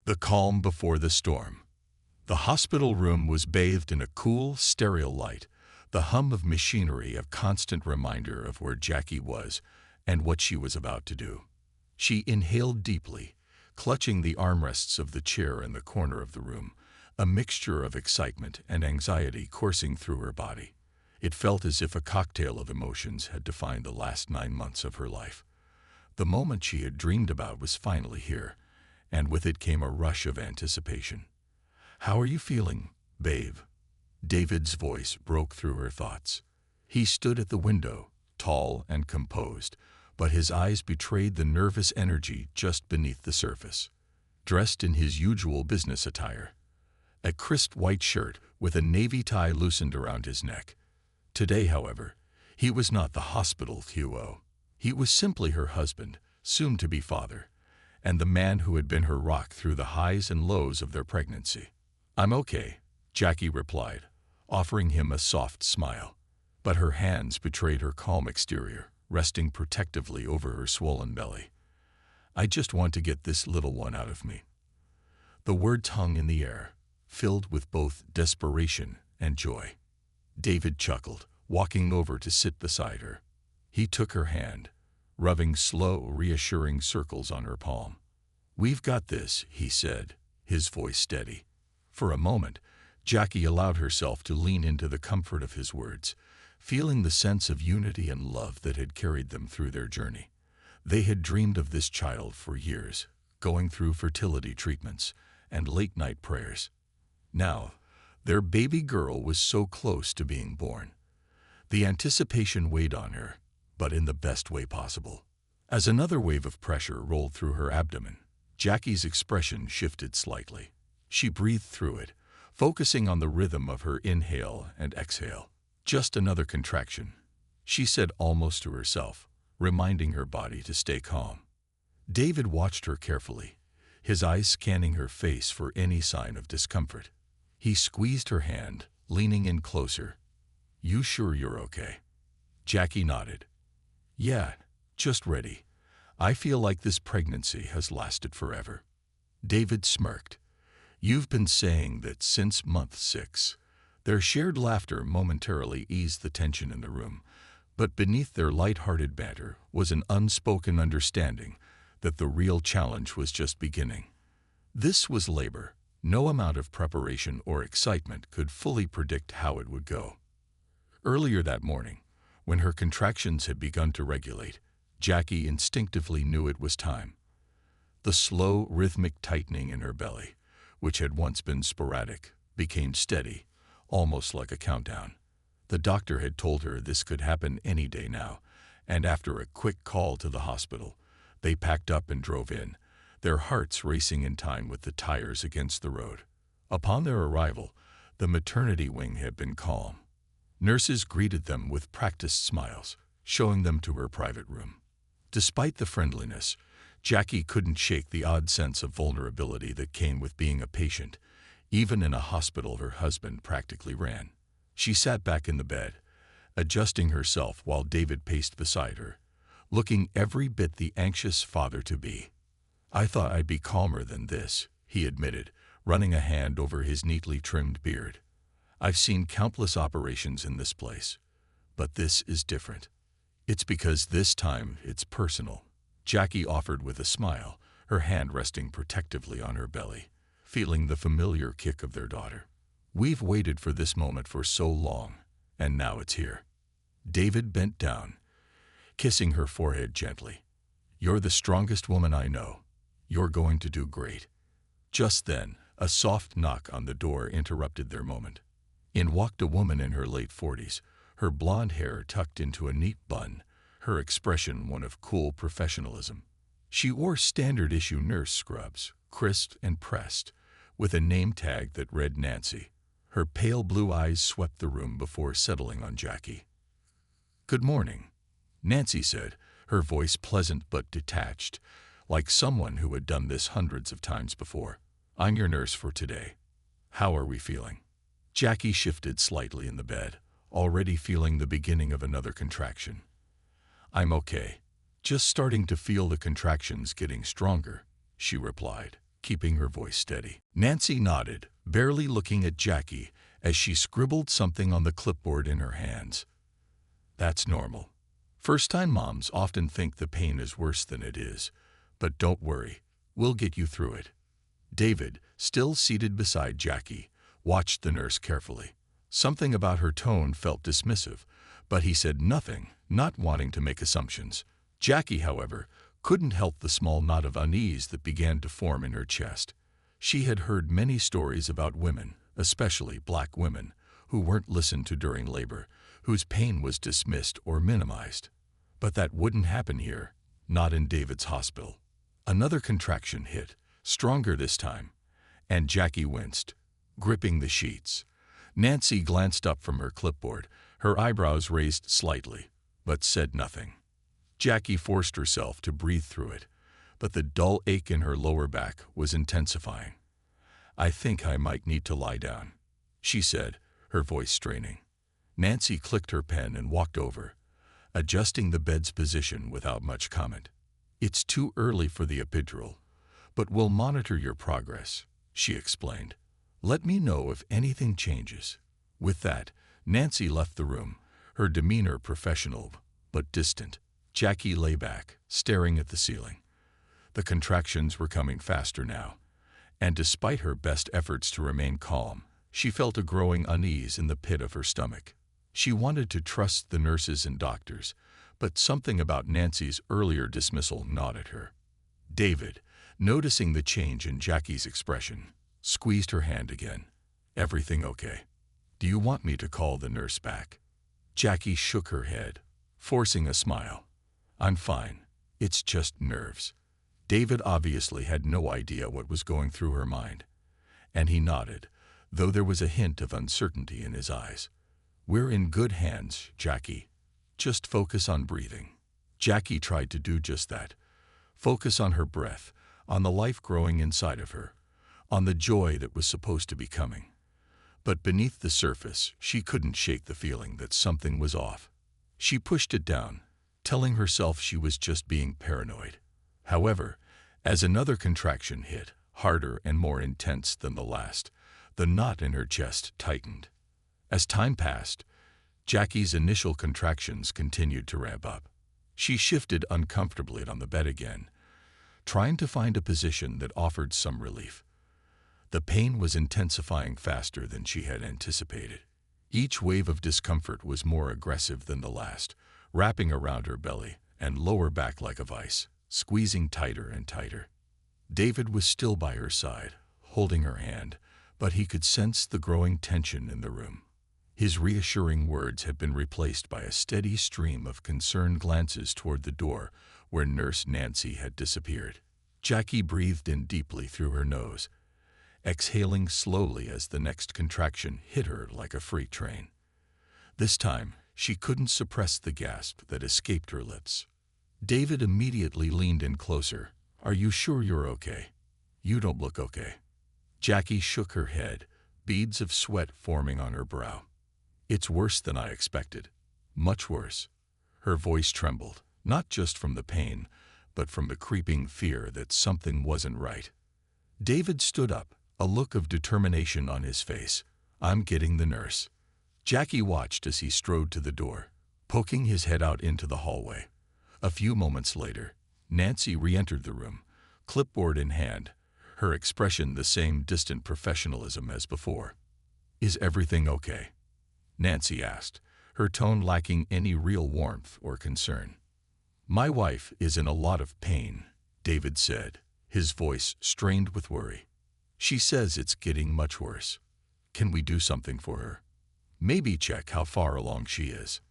The calm before the storm. The hospital room was bathed in a cool, sterile light, the hum of machinery a constant reminder of where Jackie was and what she was about to do. She inhaled deeply, clutching the armrests of the chair in the corner of the room, a mixture of excitement and anxiety coursing through her body. It felt as if a cocktail of emotions had defined the last 9 months of her life. The moment she had dreamed about was finally here, and with it came a rush of anticipation. "How are you feeling, babe?" David's voice broke through her thoughts. He stood at the window, tall and composed, but his eyes betrayed the nervous energy just beneath the surface. Dressed in his usual business attire, a crisp white shirt with a navy tie loosened around his neck. Today, however, he was not the hospital QO. He was simply her husband, soon-to-be father, and the man who had been her rock through the highs and lows of their pregnancy. "I'm okay," Jackie replied, offering him a soft smile. But her hands betrayed her calm exterior, resting protectively over her swollen belly. "I just want to get this little one out of me." The words hung in the air, filled with both desperation and joy. David chuckled, walking over to sit beside her. He took her hand, rubbing slow, reassuring circles on her palm. "We've got this," he said, his voice steady. For a moment, Jackie allowed herself to lean into the comfort of his words, feeling the sense of unity and love that had carried them through their journey. They had dreamed of this child for years, going through fertility treatments and late-night prayers. Now, their baby girl was so close to being born. The anticipation weighed on her, but in the best way possible. As another wave of pressure rolled through her abdomen, Jackie's expression shifted slightly. She breathed through it, focusing on the rhythm of her inhale and exhale. "Just another contraction," she said almost to herself, reminding her body to stay calm. David watched her carefully, his eyes scanning her face for any sign of discomfort. He squeezed her hand, leaning in closer. "You sure you're okay?" Jackie nodded. "Yeah, just ready. I feel like this pregnancy has lasted forever." David smirked. "You've been saying that since month 6. Their shared laughter momentarily eased the tension in the room, but beneath their light-hearted banter was an unspoken understanding that the real challenge was just beginning. This was labor. No amount of preparation or excitement could fully predict how it would go. Earlier that morning, when her contractions had begun to regulate, Jackie instinctively knew it was time. The slow, rhythmic tightening in her belly, which had once been sporadic, became steady, almost like a countdown. The doctor had told her this could happen any day now, and after a quick call to the hospital, they packed up and drove in, their hearts racing in time with the tires against the road. Upon their arrival, the maternity wing had been calm. Nurses greeted them with practiced smiles, showing them to her private room. Despite the friendliness, Jackie couldn't shake the odd sense of vulnerability that came with being a patient, even in a hospital her husband practically ran. She sat back in the bed, adjusting herself while David paced beside her, looking every bit the anxious father-to-be. "I thought I'd be calmer than this," he admitted, running a hand over his neatly trimmed beard. "I've seen countless operations in this place, but this is different. It's because this time it's personal," Jackie offered with a smile, her hand resting protectively on her belly, feeling the familiar kick of their daughter. "We've waited for this moment for so long, and now it's here." David bent down, kissing her forehead gently. "You're the strongest woman I know. You're going to do great." Just then, a soft knock on the door interrupted their moment. In walked a woman in her late 40s, her blonde hair tucked into a neat bun, her expression one of cool professionalism. She wore standard-issue nurse scrubs, crisp and pressed, with a name tag that read Nancy. Her pale blue eyes swept the room before settling on Jackie. "Good morning," Nancy said, her voice pleasant but detached, like someone who had done this hundreds of times before. "I'm your nurse for today. How are we feeling?" Jackie shifted slightly in the bed, already feeling the beginning of another contraction. "I'm okay. Just starting to feel the contractions getting stronger," she replied, keeping her voice steady. Nancy nodded, barely looking at Jackie as she scribbled something on the clipboard in her hands. That's normal. First-time moms often think the pain is worse than it is, but don't worry, we'll get you through it. David, still seated beside Jackie, watched the nurse carefully. Something about her tone felt dismissive, but he said nothing, not wanting to make assumptions. Jackie, however, couldn't help the small knot of unease that began to form in her chest. She had heard many stories about women, especially black women, who weren't listened to during labor, whose pain was dismissed or minimized. But that wouldn't happen here, not in David's hospital. Another contraction hit, stronger this time, and Jackie winced, gripping the sheets. Nancy glanced up from her clipboard, her eyebrows raised slightly, but said nothing. Jackie forced herself to breathe through it, but the dull ache in her lower back was intensifying. "I think I might need to lie down," she said, her voice straining. Nancy clicked her pen and walked over, adjusting the bed's position without much comment. "It's too early for the epidural, but we'll monitor your progress," she explained. "Let me know if anything changes." With that, Nancy left the room, her demeanor professional but distant. Jackie lay back, staring at the ceiling. The contractions were coming faster now, and despite her best efforts to remain calm, she felt a growing unease in the pit of her stomach. She wanted to trust the nurses and doctors, but something about Nancy's earlier dismissal gnawed at her. David, noticing the change in Jackie's expression, squeezed her hand again. "Everything okay? Do you want me to call the nurse back?" Jackie shook her head, forcing a smile. "I'm fine. It's just nerves." David obviously had no idea what was going through her mind, and he nodded, though there was a hint of uncertainty in his eyes. "We're in good hands, Jackie. Just focus on breathing." Jackie tried to do just that. Focus on her breath, on the life growing inside of her, on the joy that was supposed to be coming. But beneath the surface, she couldn't shake the feeling that something was off. She pushed it down, telling herself she was just being paranoid. However, as another contraction hit, harder and more intense than the last, the knot in her chest tightened. As time passed, Jackie's initial contractions continued to ramp up. She shifted uncomfortably on the bed again, trying to find a position that offered some relief. The pain was intensifying faster than she had anticipated. Each wave of discomfort was more aggressive than the last, wrapping around her belly and lower back like a vice, squeezing tighter and tighter. David was still by her side, holding her hand, but he could sense the growing tension in the room. His reassuring words had been replaced by a steady stream of concerned glances toward the door where Nurse Nancy had disappeared. Jackie breathed in deeply through her nose, exhaling slowly as the next contraction hit her like a freight train. This time, she couldn't suppress the gasp that escaped her lips. David immediately leaned in closer. "Are you sure you're okay? You don't look okay." Jackie shook her head, beads of sweat forming on her brow. "It's worse than I expected. Much worse." Her voice trembled, not just from the pain, but from the creeping fear that something wasn't right. David stood up, a look of determination on his face. "I'm getting the nurse." Jackie watched as he strode to the door, poking his head out into the hallway. A few moments later, Nancy re-entered the room, clipboard in hand, her expression the same distant professionalism as before. "Is everything okay?" Nancy asked, her tone lacking any real warmth or concern. "My wife is in a lot of pain," David said, his voice strained with worry. "She says it's getting much worse. Can we do something for her? Maybe check how far along she is."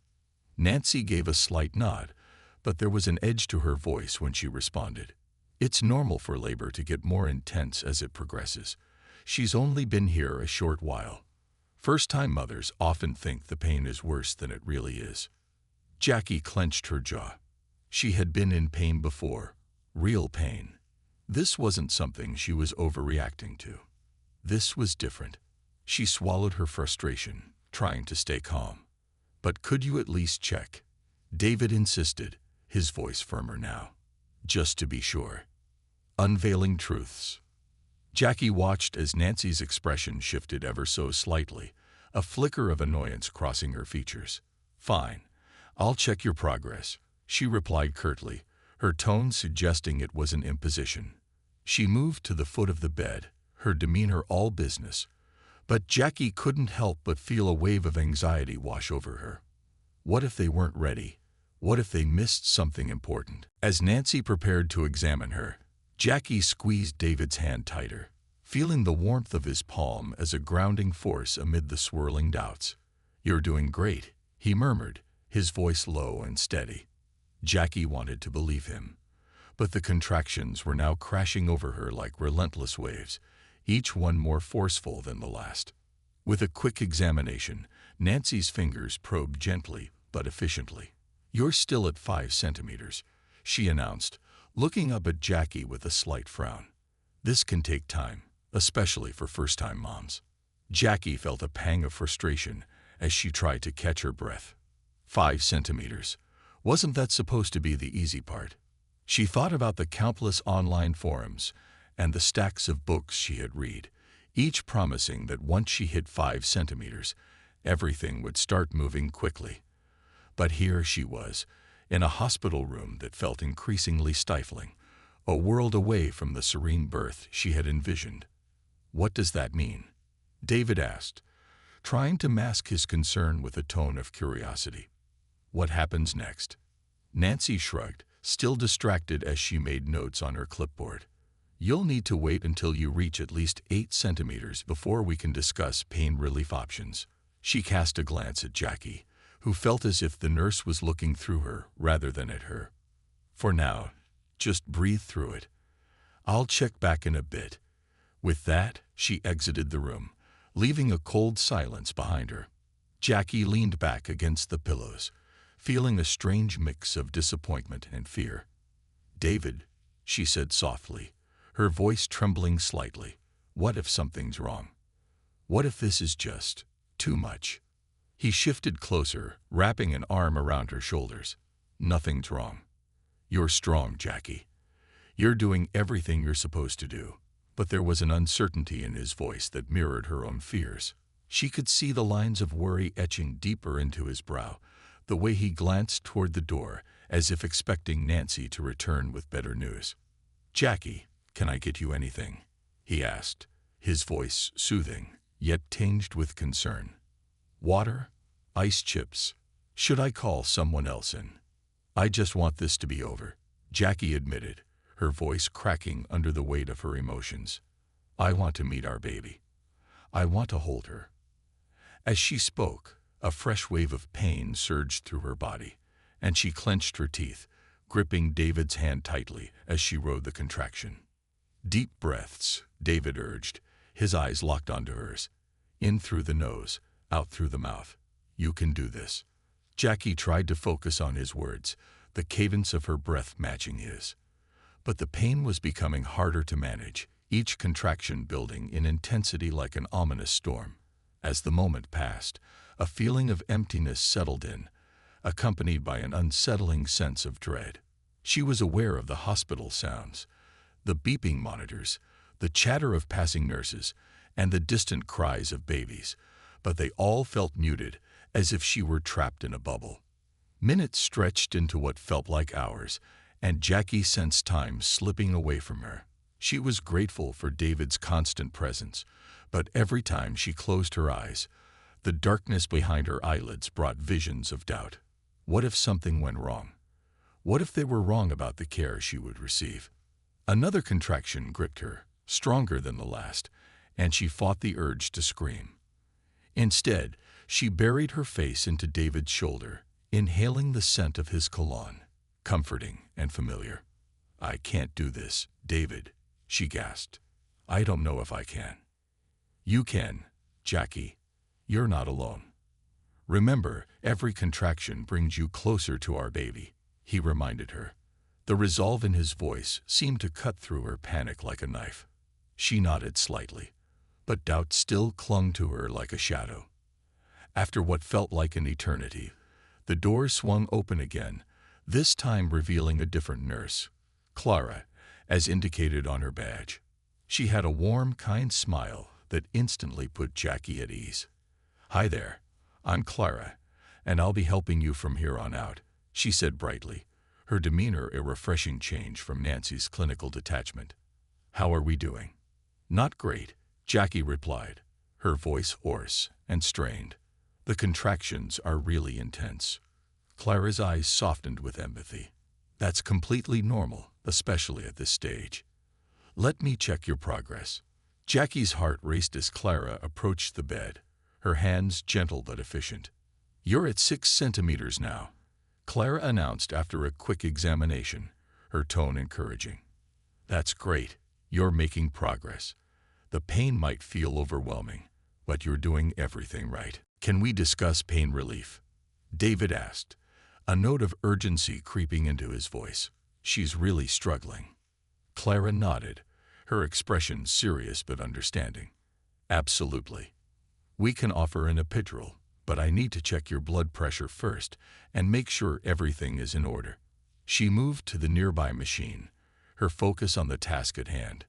Nancy gave a slight nod, but there was an edge to her voice when she responded. "It's normal for labor to get more intense as it progresses. She's only been here a short while." First-time mothers often think the pain is worse than it really is. Jackie clenched her jaw. She had been in pain before, real pain. This wasn't something she was overreacting to. This was different. She swallowed her frustration, trying to stay calm. "But could you at least check?" David insisted, his voice firmer now. "Just to be sure." Unveiling truths. Jackie watched as Nancy's expression shifted ever so slightly, a flicker of annoyance crossing her features. "Fine. I'll check your progress," she replied curtly, her tone suggesting it was an imposition. She moved to the foot of the bed, her demeanor all business, but Jackie couldn't help but feel a wave of anxiety wash over her. What if they weren't ready? What if they missed something important? As Nancy prepared to examine her, Jackie squeezed David's hand tighter, feeling the warmth of his palm as a grounding force amid the swirling doubts. "You're doing great," he murmured, his voice low and steady. Jackie wanted to believe him, but the contractions were now crashing over her like relentless waves, each one more forceful than the last. With a quick examination, Nancy's fingers probed gently but efficiently. "You're still at 5 centimeters, she announced, looking up at Jackie with a slight frown. "This can take time, especially for first-time moms." Jackie felt a pang of frustration as she tried to catch her breath. 5 centimeters. Wasn't that supposed to be the easy part? She thought about the countless online forums and the stacks of books she had read, each promising that once she hit 5 centimeters, everything would start moving quickly. But here she was, in a hospital room that felt increasingly stifling, a world away from the serene birth she had envisioned. "What does that mean?" David asked, trying to mask his concern with a tone of curiosity. "What happens next?" Nancy shrugged, still distracted as she made notes on her clipboard. "You'll need to wait until you reach at least 8 centimeters before we can discuss pain relief options." She cast a glance at Jackie, who felt as if the nurse was looking through her rather than at her. "For now, just breathe through it. I'll check back in a bit." With that, she exited the room, leaving a cold silence behind her. Jackie leaned back against the pillows, feeling a strange mix of disappointment and fear. "David," she said softly, her voice trembling slightly, "what if something's wrong? What if this is just too much?" He shifted closer, wrapping an arm around her shoulders. "Nothing's wrong. You're strong, Jackie. You're doing everything you're supposed to do." But there was an uncertainty in his voice that mirrored her own fears. She could see the lines of worry etching deeper into his brow, the way he glanced toward the door, as if expecting Nancy to return with better news. "Jackie, can I get you anything?" he asked, his voice soothing, yet tinged with concern. "Water? Ice chips? Should I call someone else in?" "I just want this to be over," Jackie admitted, her voice cracking under the weight of her emotions. "I want to meet our baby. I want to hold her." As she spoke, a fresh wave of pain surged through her body, and she clenched her teeth, gripping David's hand tightly as she rode the contraction. "Deep breaths," David urged, his eyes locked onto hers. "In through the nose, out through the mouth. You can do this." Jackie tried to focus on his words, the cadence of her breath matching his. But the pain was becoming harder to manage, each contraction building in intensity like an ominous storm. As the moment passed, a feeling of emptiness settled in, accompanied by an unsettling sense of dread. She was aware of the hospital sounds, the beeping monitors, the chatter of passing nurses, and the distant cries of babies, but they all felt muted, as if she were trapped in a bubble. Minutes stretched into what felt like hours, and Jackie sensed time slipping away from her. She was grateful for David's constant presence, but every time she closed her eyes, the darkness behind her eyelids brought visions of doubt. What if something went wrong? What if they were wrong about the care she would receive? Another contraction gripped her, stronger than the last, and she fought the urge to scream. Instead, she buried her face into David's shoulder, inhaling the scent of his cologne, comforting and familiar. "I can't do this, David," she gasped. "I don't know if I can." "You can, Jackie. You're not alone. Remember, every contraction brings you closer to our baby," he reminded her. The resolve in his voice seemed to cut through her panic like a knife. She nodded slightly, but doubt still clung to her like a shadow. After what felt like an eternity, the door swung open again, this time revealing a different nurse, Clara, as indicated on her badge. She had a warm, kind smile that instantly put Jackie at ease. "Hi there, I'm Clara, and I'll be helping you from here on out," she said brightly, her demeanor a refreshing change from Nancy's clinical detachment. "How are we doing?" "Not great," Jackie replied, her voice hoarse and strained. "The contractions are really intense." Clara's eyes softened with empathy. "That's completely normal, especially at this stage. Let me check your progress." Jackie's heart raced as Clara approached the bed, her hands gentle but efficient. "You're at 6 centimeters now," Clara announced after a quick examination, her tone encouraging. "That's great. You're making progress. The pain might feel overwhelming, but you're doing everything right." "Can we discuss pain relief?" David asked, a note of urgency creeping into his voice. "She's really struggling." Clara nodded, her expression serious but understanding. "Absolutely. We can offer an epidural, but I need to check your blood pressure first and make sure everything is in order." She moved to the nearby machine, her focus on the task at hand.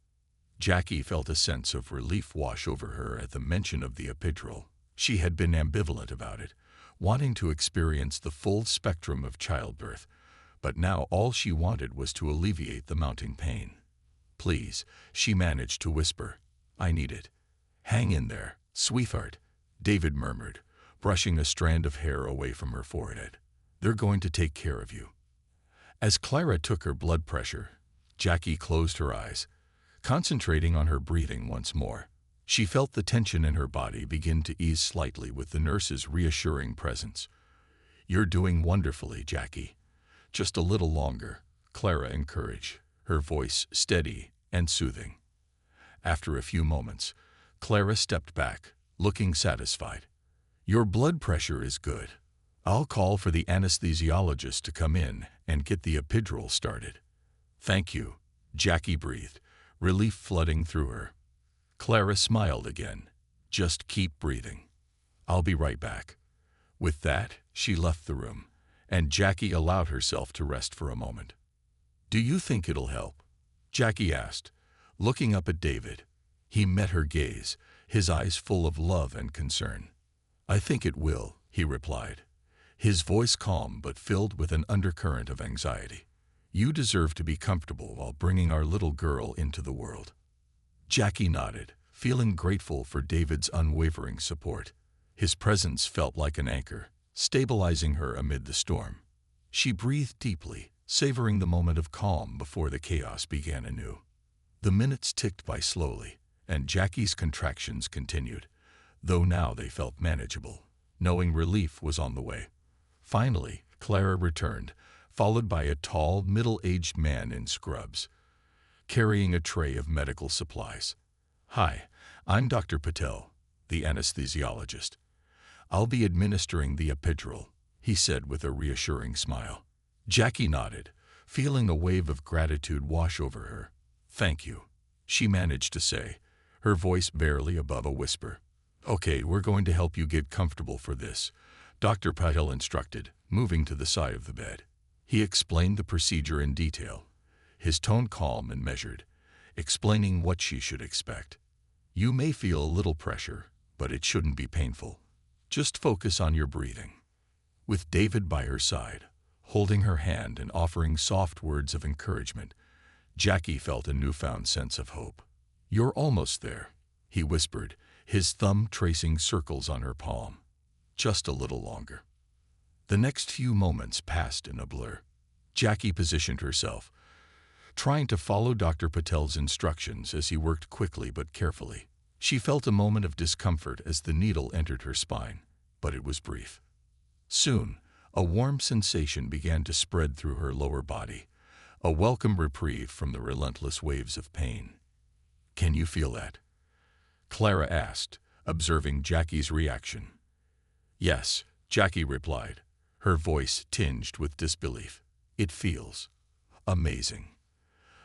Jackie felt a sense of relief wash over her at the mention of the epidural. She had been ambivalent about it, wanting to experience the full spectrum of childbirth, but now all she wanted was to alleviate the mounting pain. "Please," she managed to whisper, "I need it." "Hang in there, sweetheart," David murmured, brushing a strand of hair away from her forehead. "They're going to take care of you." As Clara took her blood pressure, Jackie closed her eyes, concentrating on her breathing once more. She felt the tension in her body begin to ease slightly with the nurse's reassuring presence. "You're doing wonderfully, Jackie. Just a little longer," Clara encouraged, her voice steady and soothing. After a few moments, Clara stepped back, looking satisfied. "Your blood pressure is good. I'll call for the anesthesiologist to come in and get the epidural started." "Thank you," Jackie breathed, relief flooding through her. Clara smiled again. "Just keep breathing. I'll be right back." With that, she left the room, and Jackie allowed herself to rest for a moment. "Do you think it'll help?" Jackie asked, looking up at David. He met her gaze, his eyes full of love and concern. "I think it will," he replied, his voice calm but filled with an undercurrent of anxiety. "You deserve to be comfortable while bringing our little girl into the world." Jackie nodded, feeling grateful for David's unwavering support. His presence felt like an anchor, stabilizing her amid the storm. She breathed deeply, savoring the moment of calm before the chaos began anew. The minutes ticked by slowly, and Jackie's contractions continued, though now they felt manageable, knowing relief was on the way. Finally, Clara returned, followed by a tall, middle-aged man in scrubs, carrying a tray of medical supplies. "Hi, I'm Dr. Patel, the anesthesiologist. I'll be administering the epidural," he said with a reassuring smile. Jackie nodded, feeling a wave of gratitude wash over her. "Thank you," she managed to say, her voice barely above a whisper. "Okay, we're going to help you get comfortable for this," Dr. Patel instructed, moving to the side of the bed. He explained the procedure in detail, his tone calm and measured, explaining what she should expect. "You may feel a little pressure, but it shouldn't be painful. Just focus on your breathing." With David by her side, holding her hand and offering soft words of encouragement, Jackie felt a newfound sense of hope. "You're almost there," he whispered, his thumb tracing circles on her palm. "Just a little longer." The next few moments passed in a blur. Jackie positioned herself, trying to follow Dr. Patel's instructions as he worked quickly but carefully. She felt a moment of discomfort as the needle entered her spine, but it was brief. Soon, a warm sensation began to spread through her lower body, a welcome reprieve from the relentless waves of pain. "Can you feel that?" Clara asked, observing Jackie's reaction. "Yes," Jackie replied, her voice tinged with disbelief. "It feels amazing."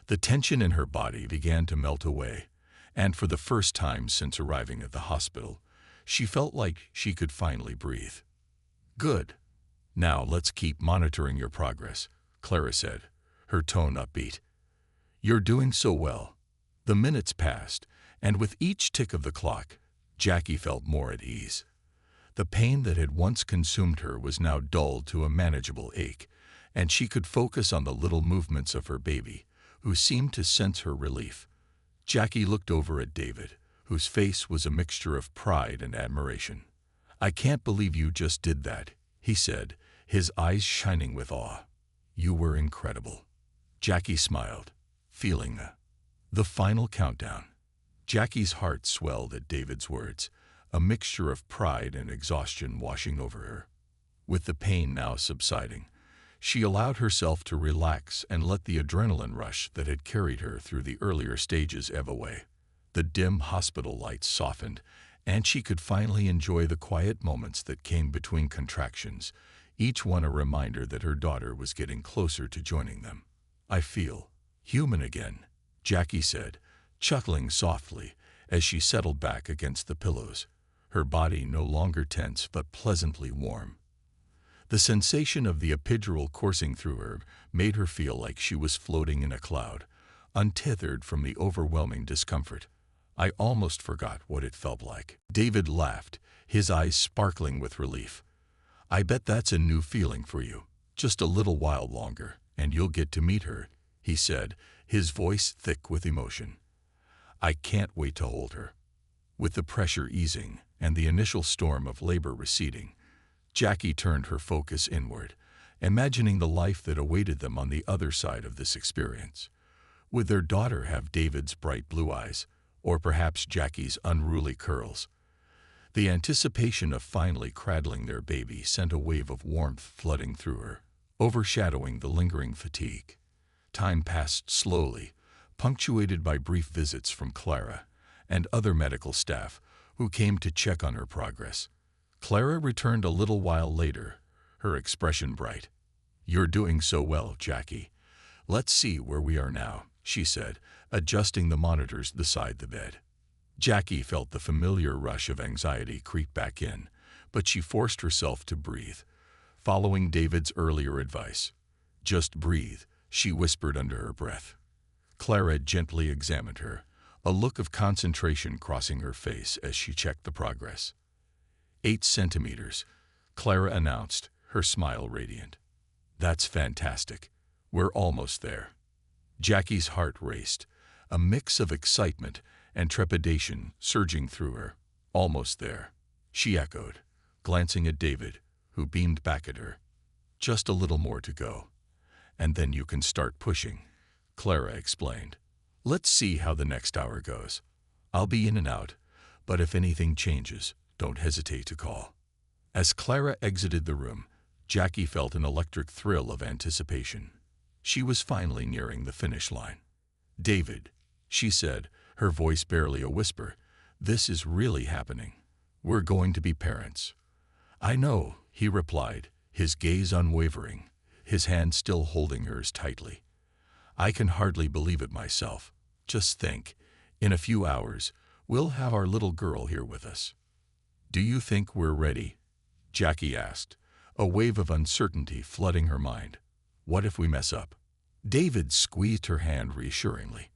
The tension in her body began to melt away, and for the first time since arriving at the hospital, she felt like she could finally breathe. "Good. Now let's keep monitoring your progress," Clara said, her tone upbeat. "You're doing so well. The minutes passed, and with each tick of the clock, Jackie felt more at ease. The pain that had once consumed her was now dulled to a manageable ache, and she could focus on the little movements of her baby, who seemed to sense her relief. Jackie looked over at David, whose face was a mixture of pride and admiration. "I can't believe you just did that," he said, his eyes shining with awe. "You were incredible." Jackie smiled, feeling the final countdown. Jackie's heart swelled at David's words, a mixture of pride and exhaustion washing over her. With the pain now subsiding, she allowed herself to relax and let the adrenaline rush that had carried her through the earlier stages ebb away. The dim hospital lights softened, and she could finally enjoy the quiet moments that came between contractions, each one a reminder that her daughter was getting closer to joining them. "I feel human again," Jackie said, chuckling softly as she settled back against the pillows, her body no longer tense but pleasantly warm. The sensation of the epidural coursing through her made her feel like she was floating in a cloud, untethered from the overwhelming discomfort. "I almost forgot what it felt like." David laughed, his eyes sparkling with relief. "I bet that's a new feeling for you. Just a little while longer, and you'll get to meet her," he said, his voice thick with emotion. "I can't wait to hold her." With the pressure easing and the initial storm of labor receding, Jackie turned her focus inward, imagining the life that awaited them on the other side of this experience. Would their daughter have David's bright blue eyes, or perhaps Jackie's unruly curls? The anticipation of finally cradling their baby sent a wave of warmth flooding through her, overshadowing the lingering fatigue. Time passed slowly, punctuated by brief visits from Clara and other medical staff who came to check on her progress. Clara returned a little while later, her expression bright. "You're doing so well, Jackie. Let's see where we are now," she said, adjusting the monitors beside the bed. Jackie felt the familiar rush of anxiety creep back in, but she forced herself to breathe, following David's earlier advice. "Just breathe," she whispered under her breath. Clara gently examined her, a look of concentration crossing her face as she checked the progress. 8 centimeters, Clara announced, her smile radiant. "That's fantastic. We're almost there." Jackie's heart raced, a mix of excitement and trepidation surging through her. "Almost there," she echoed, glancing at David, who beamed back at her. "Just a little more to go. And then you can start pushing," Clara explained. "Let's see how the next hour goes. I'll be in and out, but if anything changes, don't hesitate to call." As Clara exited the room, Jackie felt an electric thrill of anticipation. She was finally nearing the finish line. "David," she said, her voice barely a whisper, "this is really happening. We're going to be parents." "I know," he replied, his gaze unwavering, his hand still holding hers tightly. "I can hardly believe it myself. Just think, in a few hours, we'll have our little girl here with us." "Do you think we're ready?" Jackie asked, a wave of uncertainty flooding her mind. "What if we mess up?" David squeezed her hand reassuringly.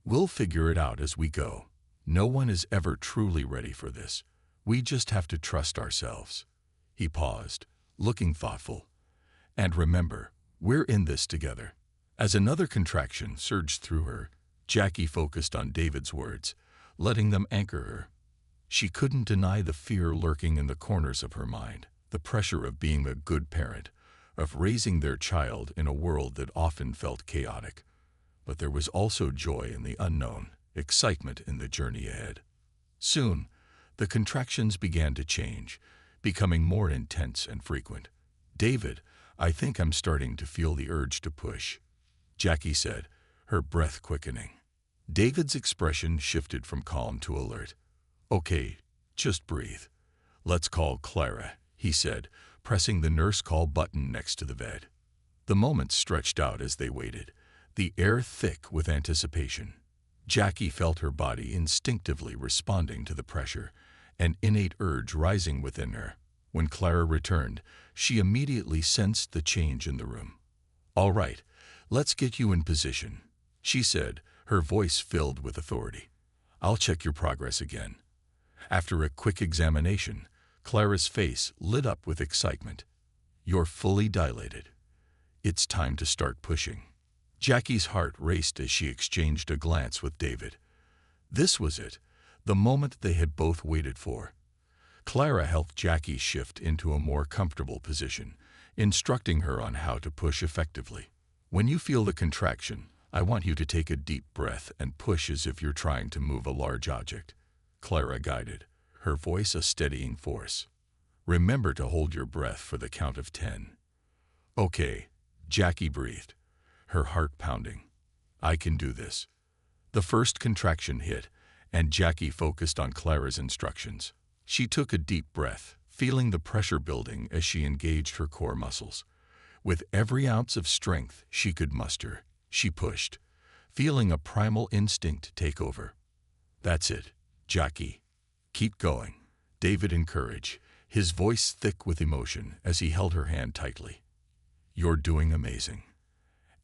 "We'll figure it out as we go. No one is ever truly ready for this. We just have to trust ourselves." He paused, looking thoughtful. "And remember, we're in this together." As another contraction surged through her, Jackie focused on David's words, letting them anchor her. She couldn't deny the fear lurking in the corners of her mind, the pressure of being a good parent, of raising their child in a world that often felt chaotic. But there was also joy in the unknown, excitement in the journey ahead. Soon, the contractions began to change, becoming more intense and frequent. "David, I think I'm starting to feel the urge to push," Jackie said, her breath quickening. David's expression shifted from calm to alert. "Okay, just breathe. Let's call Clara," he said, pressing the nurse call button next to the bed. The moments stretched out as they waited, the air thick with anticipation. Jackie felt her body instinctively responding to the pressure, an innate urge rising within her. When Clara returned, she immediately sensed the change in the room. "All right, let's get you in position," she said, her voice filled with authority. "I'll check your progress again." After a quick examination, Clara's face lit up with excitement. "You're fully dilated. It's time to start pushing." Jackie's heart raced as she exchanged a glance with David. This was it, the moment they had both waited for. Clara helped Jackie shift into a more comfortable position, instructing her on how to push effectively. "When you feel the contraction, I want you to take a deep breath and push as if you're trying to move a large object," Clara guided, her voice a steadying force. "Remember to hold your breath for the count of 10. "Okay," Jackie breathed, her heart pounding. "I can do this." The first contraction hit, and Jackie focused on Clara's instructions. She took a deep breath, feeling the pressure building as she engaged her core muscles. With every ounce of strength she could muster, she pushed, feeling a primal instinct take over. "That's it, Jackie. Keep going," David encouraged, his voice thick with emotion as he held her hand tightly. "You're doing amazing."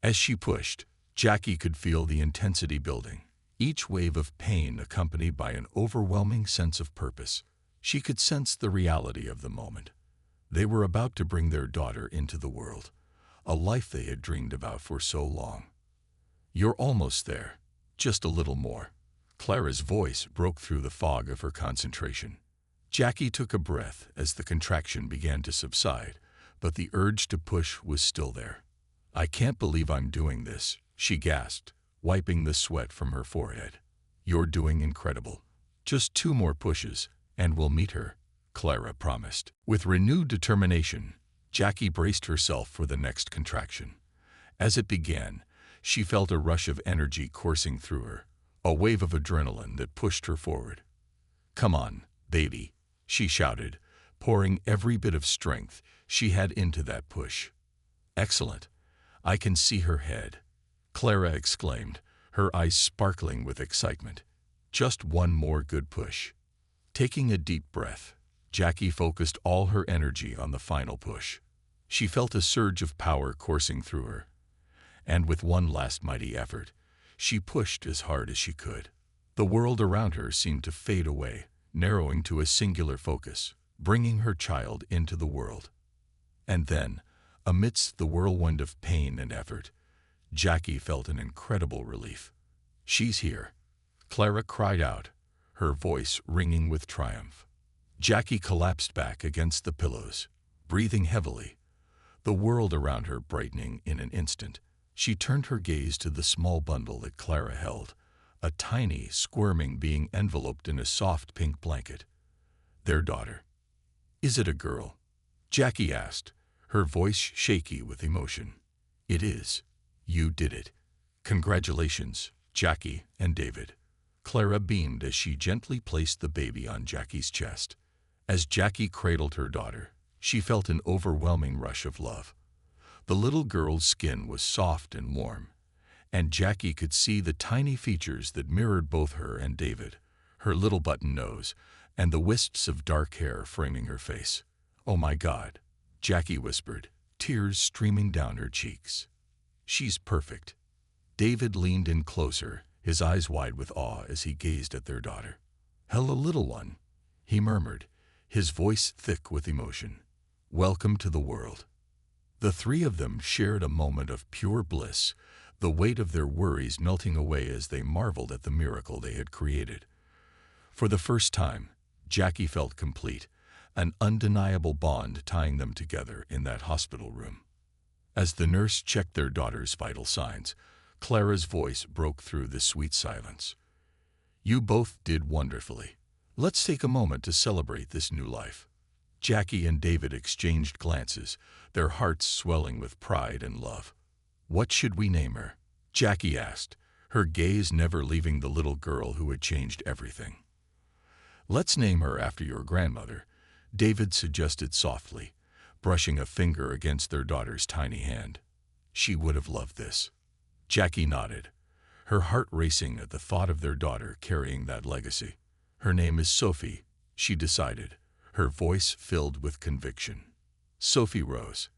As she pushed, Jackie could feel the intensity building, each wave of pain accompanied by an overwhelming sense of purpose. She could sense the reality of the moment. They were about to bring their daughter into the world, a life they had dreamed about for so long. "You're almost there, just a little more." Clara's voice broke through the fog of her concentration. Jackie took a breath as the contraction began to subside, but the urge to push was still there. "I can't believe I'm doing this," she gasped, wiping the sweat from her forehead. "You're doing incredible. Just 2 more pushes, and we'll meet her," Clara promised. With renewed determination, Jackie braced herself for the next contraction. As it began, she felt a rush of energy coursing through her, a wave of adrenaline that pushed her forward. "Come on, baby," she shouted, pouring every bit of strength she had into that push. "Excellent. I can see her head," Clara exclaimed, her eyes sparkling with excitement. "Just one more good push." Taking a deep breath, Jackie focused all her energy on the final push. She felt a surge of power coursing through her, and with one last mighty effort, she pushed as hard as she could. The world around her seemed to fade away, narrowing to a singular focus, bringing her child into the world. And then, amidst the whirlwind of pain and effort, Jackie felt an incredible relief. "She's here," Clara cried out, her voice ringing with triumph. Jackie collapsed back against the pillows, breathing heavily, the world around her brightening in an instant. She turned her gaze to the small bundle that Clara held, a tiny, squirming being enveloped in a soft pink blanket. Their daughter. "Is it a girl?" Jackie asked, her voice shaky with emotion. "It is. You did it. Congratulations, Jackie and David." Clara beamed as she gently placed the baby on Jackie's chest. As Jackie cradled her daughter, she felt an overwhelming rush of love. The little girl's skin was soft and warm, and Jackie could see the tiny features that mirrored both her and David, her little button nose, and the wisps of dark hair framing her face. "Oh my God," Jackie whispered, tears streaming down her cheeks. "She's perfect." David leaned in closer, his eyes wide with awe as he gazed at their daughter. "Hello, little one," he murmured, his voice thick with emotion. "Welcome to the world." The 3 of them shared a moment of pure bliss, the weight of their worries melting away as they marveled at the miracle they had created. For the first time, Jackie felt complete, an undeniable bond tying them together in that hospital room. As the nurse checked their daughter's vital signs, Clara's voice broke through the sweet silence. "You both did wonderfully. Let's take a moment to celebrate this new life." Jackie and David exchanged glances, their hearts swelling with pride and love. "What should we name her?" Jackie asked, her gaze never leaving the little girl who had changed everything. "Let's name her after your grandmother," David suggested softly, brushing a finger against their daughter's tiny hand. "She would have loved this." Jackie nodded, her heart racing at the thought of their daughter carrying that legacy. "Her name is Sophie," she decided, her voice filled with conviction. Sophie rose.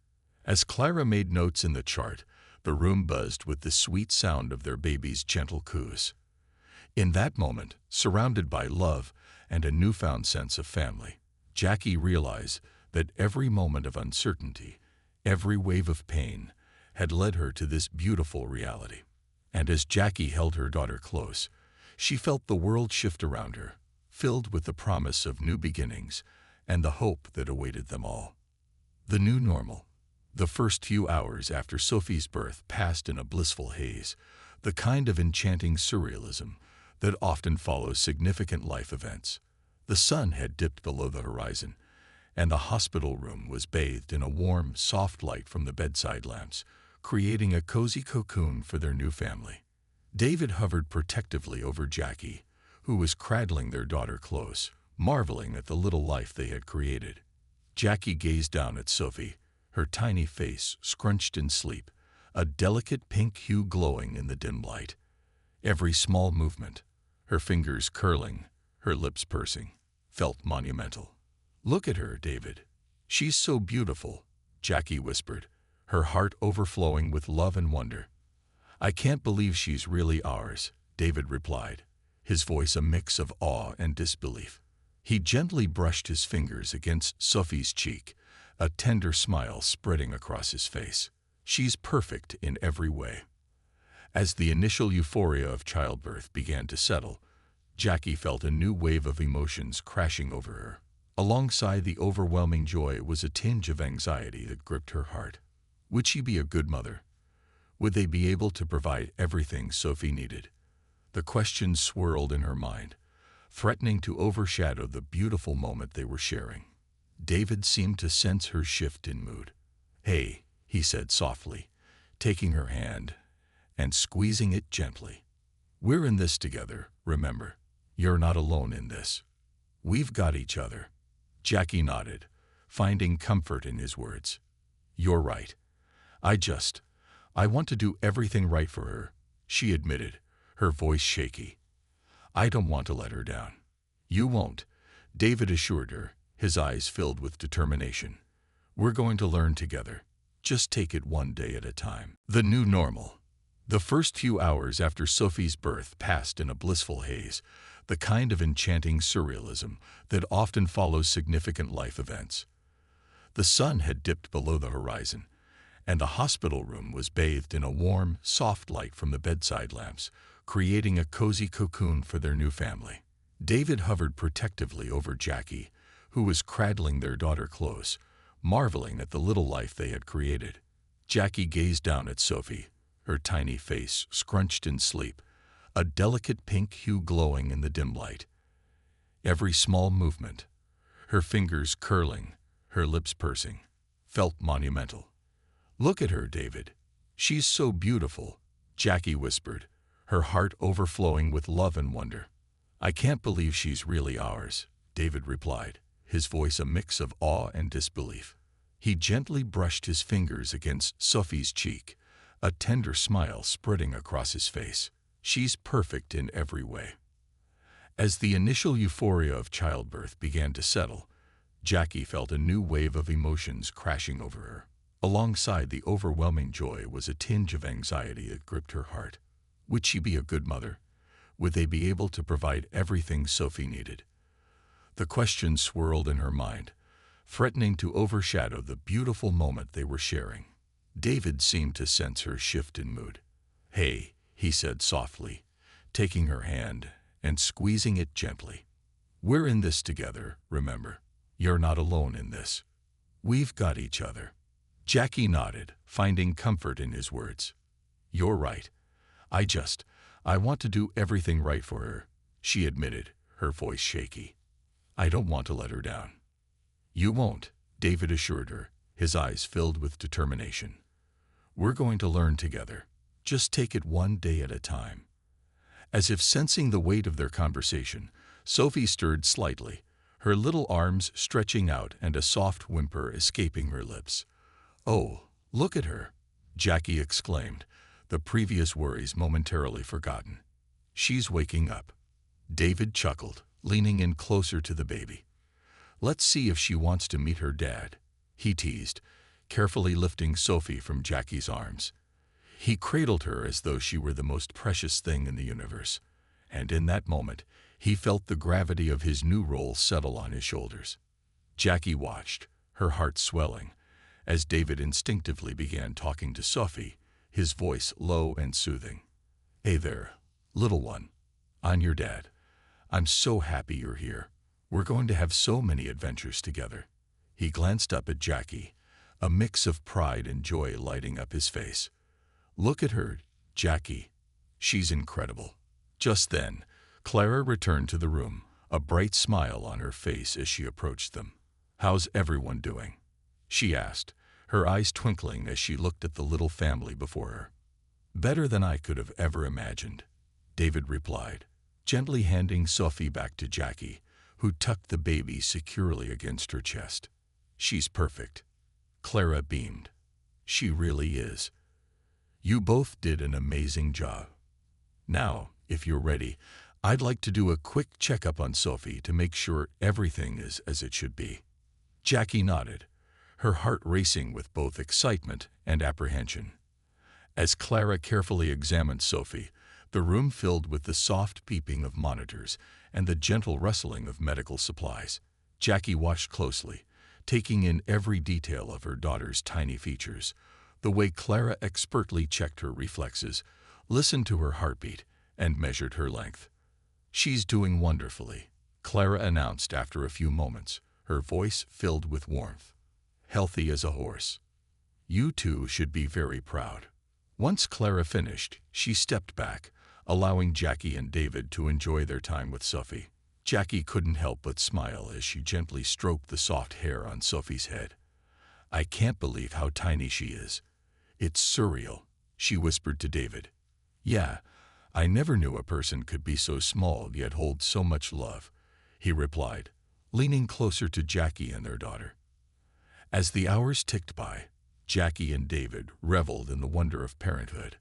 As Clara made notes in the chart, The room buzzed with the sweet sound of their baby's gentle coos. In that moment, surrounded by love and a newfound sense of family, Jackie realized that every moment of uncertainty, every wave of pain, had led her to this beautiful reality. And as Jackie held her daughter close, she felt the world shift around her, filled with the promise of new beginnings and the hope that awaited them all. The new normal. The first few hours after Sophie's birth passed in a blissful haze, the kind of enchanting surrealism that often follows significant life events. The sun had dipped below the horizon, and the hospital room was bathed in a warm, soft light from the bedside lamps, creating a cozy cocoon for their new family. David hovered protectively over Jackie, who was cradling their daughter close, marveling at the little life they had created. Jackie gazed down at Sophie, her tiny face scrunched in sleep, a delicate pink hue glowing in the dim light. Every small movement, her fingers curling, her lips pursing, felt monumental. "Look at her, David. She's so beautiful," Jackie whispered, her heart overflowing with love and wonder. "I can't believe she's really ours," David replied, his voice a mix of awe and disbelief. He gently brushed his fingers against Sophie's cheek, a tender smile spreading across his face. "She's perfect in every way." As the initial euphoria of childbirth began to settle, Jackie felt a new wave of emotions crashing over her. Alongside the overwhelming joy was a tinge of anxiety that gripped her heart. Would she be a good mother? Would they be able to provide everything Sophie needed? The questions swirled in her mind, threatening to overshadow the beautiful moment they were sharing. David seemed to sense her shift in mood. "Hey," he said softly, taking her hand and squeezing it gently. "We're in this together, remember. You're not alone in this. We've got each other." Jackie nodded, finding comfort in his words. "You're right. I want to do everything right for her," she admitted, her voice shaky. "I don't want to let her down." "You won't," David assured her, his eyes filled with determination. "We're going to learn together. Just take it one day at a time." The new normal. The first few hours after Sophie's birth passed in a blissful haze, the kind of enchanting surrealism that often follows significant life events. The sun had dipped below the horizon, and the hospital room was bathed in a warm, soft light from the bedside lamps, creating a cozy cocoon for their new family. David hovered protectively over Jackie, who was cradling their daughter close, marveling at the little life they had created. Jackie gazed down at Sophie, her tiny face scrunched in sleep, a delicate pink hue glowing in the dim light. Every small movement, her fingers curling, her lips pursing, felt monumental. "Look at her, David. She's so beautiful," Jackie whispered, her heart overflowing with love and wonder. "I can't believe she's really ours," David replied, his voice a mix of awe and disbelief. He gently brushed his fingers against Sophie's cheek, a tender smile spreading across his face. "She's perfect in every way." As the initial euphoria of childbirth began to settle, Jackie felt a new wave of emotions crashing over her. Alongside the overwhelming joy was a tinge of anxiety that gripped her heart. Would she be a good mother? Would they be able to provide everything Sophie needed? The question swirled in her mind, threatening to overshadow the beautiful moment they were sharing. David seemed to sense her shift in mood. "Hey," he said softly, taking her hand and squeezing it gently. "We're in this together, remember. You're not alone in this. We've got each other." Jackie nodded, finding comfort in his words. "You're right. I want to do everything right for her," she admitted, her voice shaky. "I don't want to let her down." "You won't," David assured her, his eyes filled with determination. "We're going to learn together. Just take it one day at a time." As if sensing the weight of their conversation, Sophie stirred slightly, her little arms stretching out and a soft whimper escaping her lips. "Oh, look at her," Jackie exclaimed, the previous worries momentarily forgotten. "She's waking up." David chuckled, leaning in closer to the baby. "Let's see if she wants to meet her dad," he teased, carefully lifting Sophie from Jackie's arms. He cradled her as though she were the most precious thing in the universe, and in that moment, he felt the gravity of his new role settle on his shoulders. Jackie watched, her heart swelling, as David instinctively began talking to Sophie, his voice low and soothing. "Hey there, little one. I'm your dad. I'm so happy you're here. We're going to have so many adventures together." He glanced up at Jackie, a mix of pride and joy lighting up his face. "Look at her, Jackie. She's incredible." Just then, Clara returned to the room, a bright smile on her face as she approached them. "How's everyone doing?" she asked, her eyes twinkling as she looked at the little family before her. "Better than I could have ever imagined," David replied, gently handing Sophie back to Jackie, who tucked the baby securely against her chest. "She's perfect." Clara beamed. "She really is. You both did an amazing job. Now, if you're ready, I'd like to do a quick checkup on Sophie to make sure everything is as it should be." Jackie nodded, her heart racing with both excitement and apprehension. As Clara carefully examined Sophie, the room filled with the soft beeping of monitors and the gentle rustling of medical supplies. Jackie watched closely, taking in every detail of her daughter's tiny features, the way Clara expertly checked her reflexes, listened to her heartbeat, and measured her length. "She's doing wonderfully," Clara announced after a few moments, her voice filled with warmth. "Healthy as a horse. You two should be very proud." Once Clara finished, she stepped back, allowing Jackie and David to enjoy their time with Sophie. Jackie couldn't help but smile as she gently stroked the soft hair on Sophie's head. "I can't believe how tiny she is. It's surreal," she whispered to David. "Yeah, I never knew a person could be so small yet hold so much love," he replied, leaning closer to Jackie and their daughter. As the hours ticked by, Jackie and David reveled in the wonder of parenthood.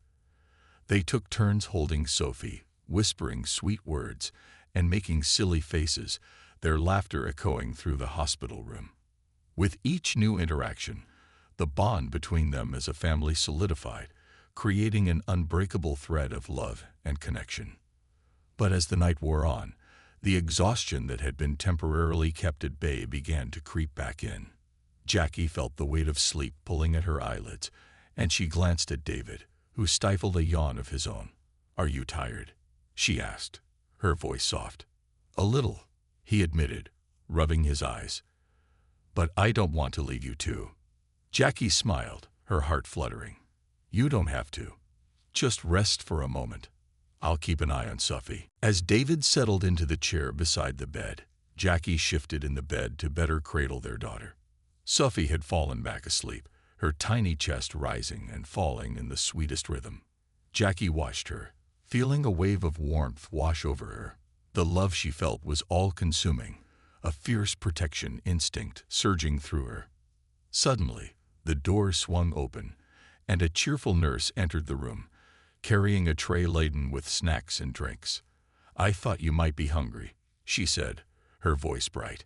They took turns holding Sophie, whispering sweet words and making silly faces, their laughter echoing through the hospital room. With each new interaction, the bond between them as a family solidified, creating an unbreakable thread of love and connection. But as the night wore on, the exhaustion that had been temporarily kept at bay began to creep back in. Jackie felt the weight of sleep pulling at her eyelids, and she glanced at David, who stifled a yawn of his own. "Are you tired?" she asked, her voice soft. "A little," he admitted, rubbing his eyes. "But I don't want to leave you too." Jackie smiled, her heart fluttering. "You don't have to. Just rest for a moment. I'll keep an eye on Sophie." As David settled into the chair beside the bed, Jackie shifted in the bed to better cradle their daughter. Sophie had fallen back asleep, her tiny chest rising and falling in the sweetest rhythm. Jackie watched her, feeling a wave of warmth wash over her. The love she felt was all-consuming, a fierce protection instinct surging through her. Suddenly, the door swung open, and a cheerful nurse entered the room, carrying a tray laden with snacks and drinks. "I thought you might be hungry," she said, her voice bright.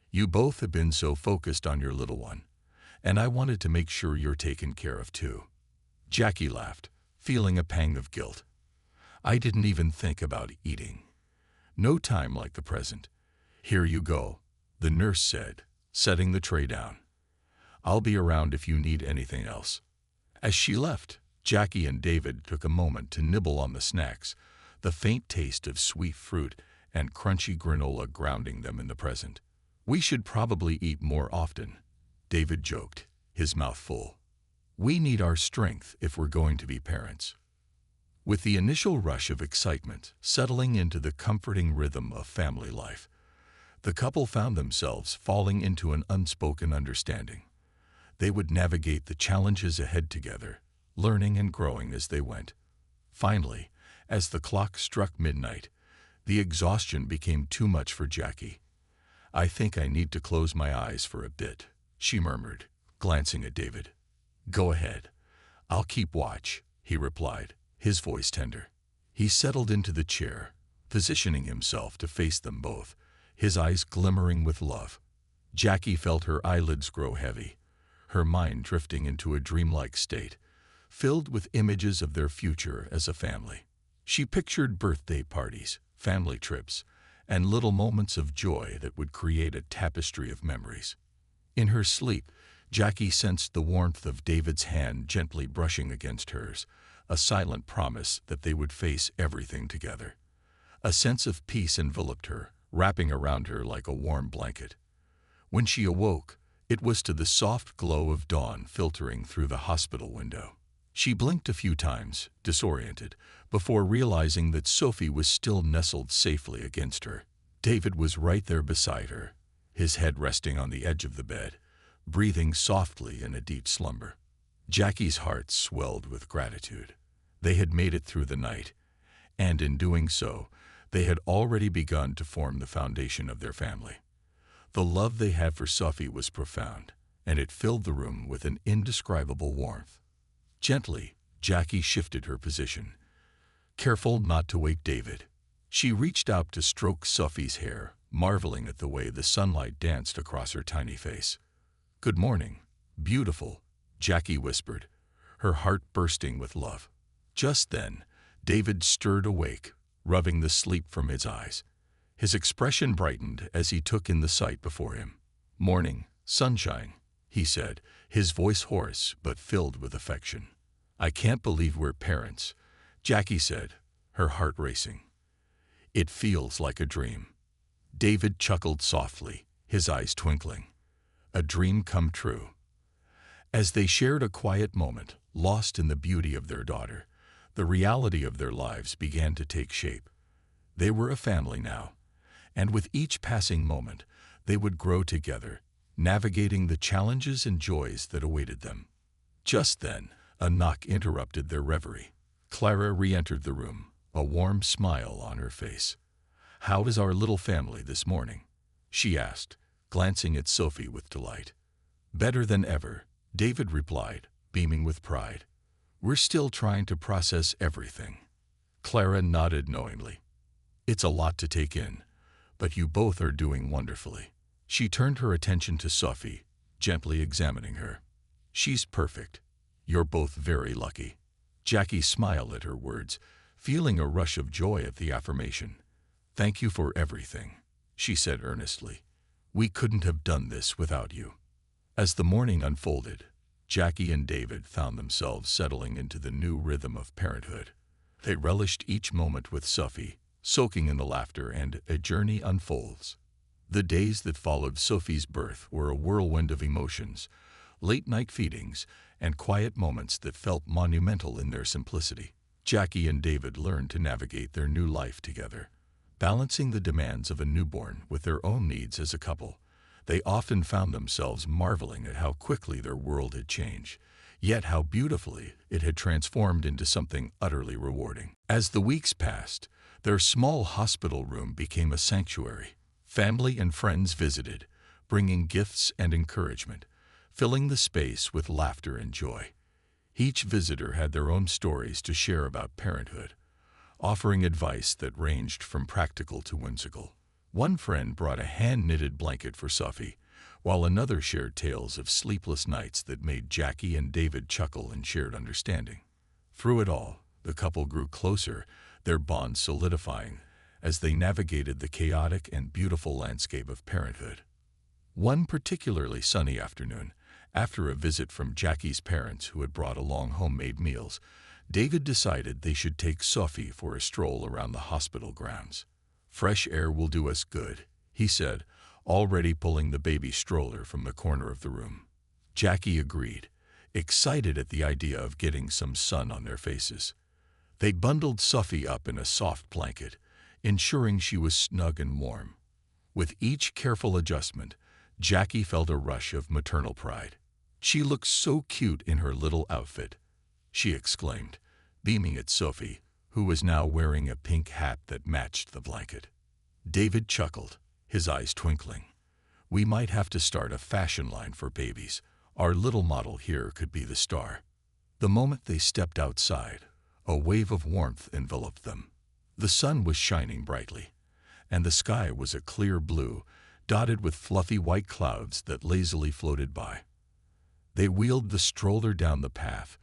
"You both have been so focused on your little one, and I wanted to make sure you're taken care of too." Jackie laughed, feeling a pang of guilt. "I didn't even think about eating. No time like the present. Here you go," the nurse said, setting the tray down. "I'll be around if you need anything else." As she left, Jackie and David took a moment to nibble on the snacks, the faint taste of sweet fruit and crunchy granola grounding them in the present. "We should probably eat more often," David joked, his mouth full. "We need our strength if we're going to be parents." With the initial rush of excitement settling into the comforting rhythm of family life, the couple found themselves falling into an unspoken understanding. They would navigate the challenges ahead together, learning and growing as they went. Finally, as the clock struck midnight, the exhaustion became too much for Jackie. "I think I need to close my eyes for a bit," she murmured, glancing at David. "Go ahead. I'll keep watch," he replied, his voice tender. He settled into the chair, positioning himself to face them both, his eyes glimmering with love. Jackie felt her eyelids grow heavy, her mind drifting into a dreamlike state, filled with images of their future as a family. She pictured birthday parties, family trips, and little moments of joy that would create a tapestry of memories. In her sleep, Jackie sensed the warmth of David's hand gently brushing against hers, a silent promise that they would face everything together. A sense of peace enveloped her, wrapping around her like a warm blanket. When she awoke, it was to the soft glow of dawn filtering through the hospital window. She blinked a few times, disoriented, before realizing that Sophie was still nestled safely against her. David was right there beside her, his head resting on the edge of the bed, breathing softly in a deep slumber. Jackie's heart swelled with gratitude. They had made it through the night, and in doing so, they had already begun to form the foundation of their family. The love they had for Sophie was profound, and it filled the room with an indescribable warmth. Gently, Jackie shifted her position, careful not to wake David. She reached out to stroke Sophie's hair, marveling at the way the sunlight danced across her tiny face. "Good morning, beautiful," Jackie whispered, her heart bursting with love. Just then, David stirred awake, rubbing the sleep from his eyes. His expression brightened as he took in the sight before him. "Morning, sunshine," he said, his voice hoarse but filled with affection. "I can't believe we're parents," Jackie said, her heart racing. "It feels like a dream." David chuckled softly, his eyes twinkling. A dream come true. As they shared a quiet moment, lost in the beauty of their daughter, the reality of their lives began to take shape. They were a family now, and with each passing moment, they would grow together, navigating the challenges and joys that awaited them. Just then, a knock interrupted their reverie. Clara re-entered the room, a warm smile on her face. "How is our little family this morning?" she asked, glancing at Sophie with delight. "Better than ever," David replied, beaming with pride. "We're still trying to process everything." Clara nodded knowingly. "It's a lot to take in, but you both are doing wonderfully." She turned her attention to Sophie, gently examining her. "She's perfect. You're both very lucky." Jackie smiled at her words, feeling a rush of joy at the affirmation. "Thank you for everything," she said earnestly. "We couldn't have done this without you." As the morning unfolded, Jackie and David found themselves settling into the new rhythm of parenthood. They relished each moment with Sophie, soaking in the laughter and a journey unfolds. The days that followed Sophie's birth were a whirlwind of emotions, late-night feedings, and quiet moments that felt monumental in their simplicity. Jackie and David learned to navigate their new life together, balancing the demands of a newborn with their own needs as a couple. They often found themselves marveling at how quickly their world had changed, yet how beautifully it had transformed into something utterly rewarding. As the weeks passed, their small hospital room became a sanctuary. Family and friends visited, bringing gifts and encouragement, filling the space with laughter and joy. Each visitor had their own stories to share about parenthood, offering advice that ranged from practical to whimsical. One friend brought a hand-knitted blanket for Sophie, while another shared tales of sleepless nights that made Jackie and David chuckle in shared understanding. Through it all, the couple grew closer, their bond solidifying as they navigated the chaotic and beautiful landscape of parenthood. One particularly sunny afternoon, after a visit from Jackie's parents who had brought along homemade meals, David decided they should take Sophie for a stroll around the hospital grounds. "Fresh air will do us good," he said, already pulling the baby stroller from the corner of the room. Jackie agreed, excited at the idea of getting some sun on their faces. They bundled Sophie up in a soft blanket, ensuring she was snug and warm. With each careful adjustment, Jackie felt a rush of maternal pride. "She looks so cute in her little outfit," she exclaimed, beaming at Sophie, who was now wearing a pink hat that matched the blanket. David chuckled, his eyes twinkling. "We might have to start a fashion line for babies. Our little model here could be the star." The moment they stepped outside, a wave of warmth enveloped them. The sun was shining brightly, and the sky was a clear blue, dotted with fluffy white clouds that lazily floated by. They wheeled the stroller down the path,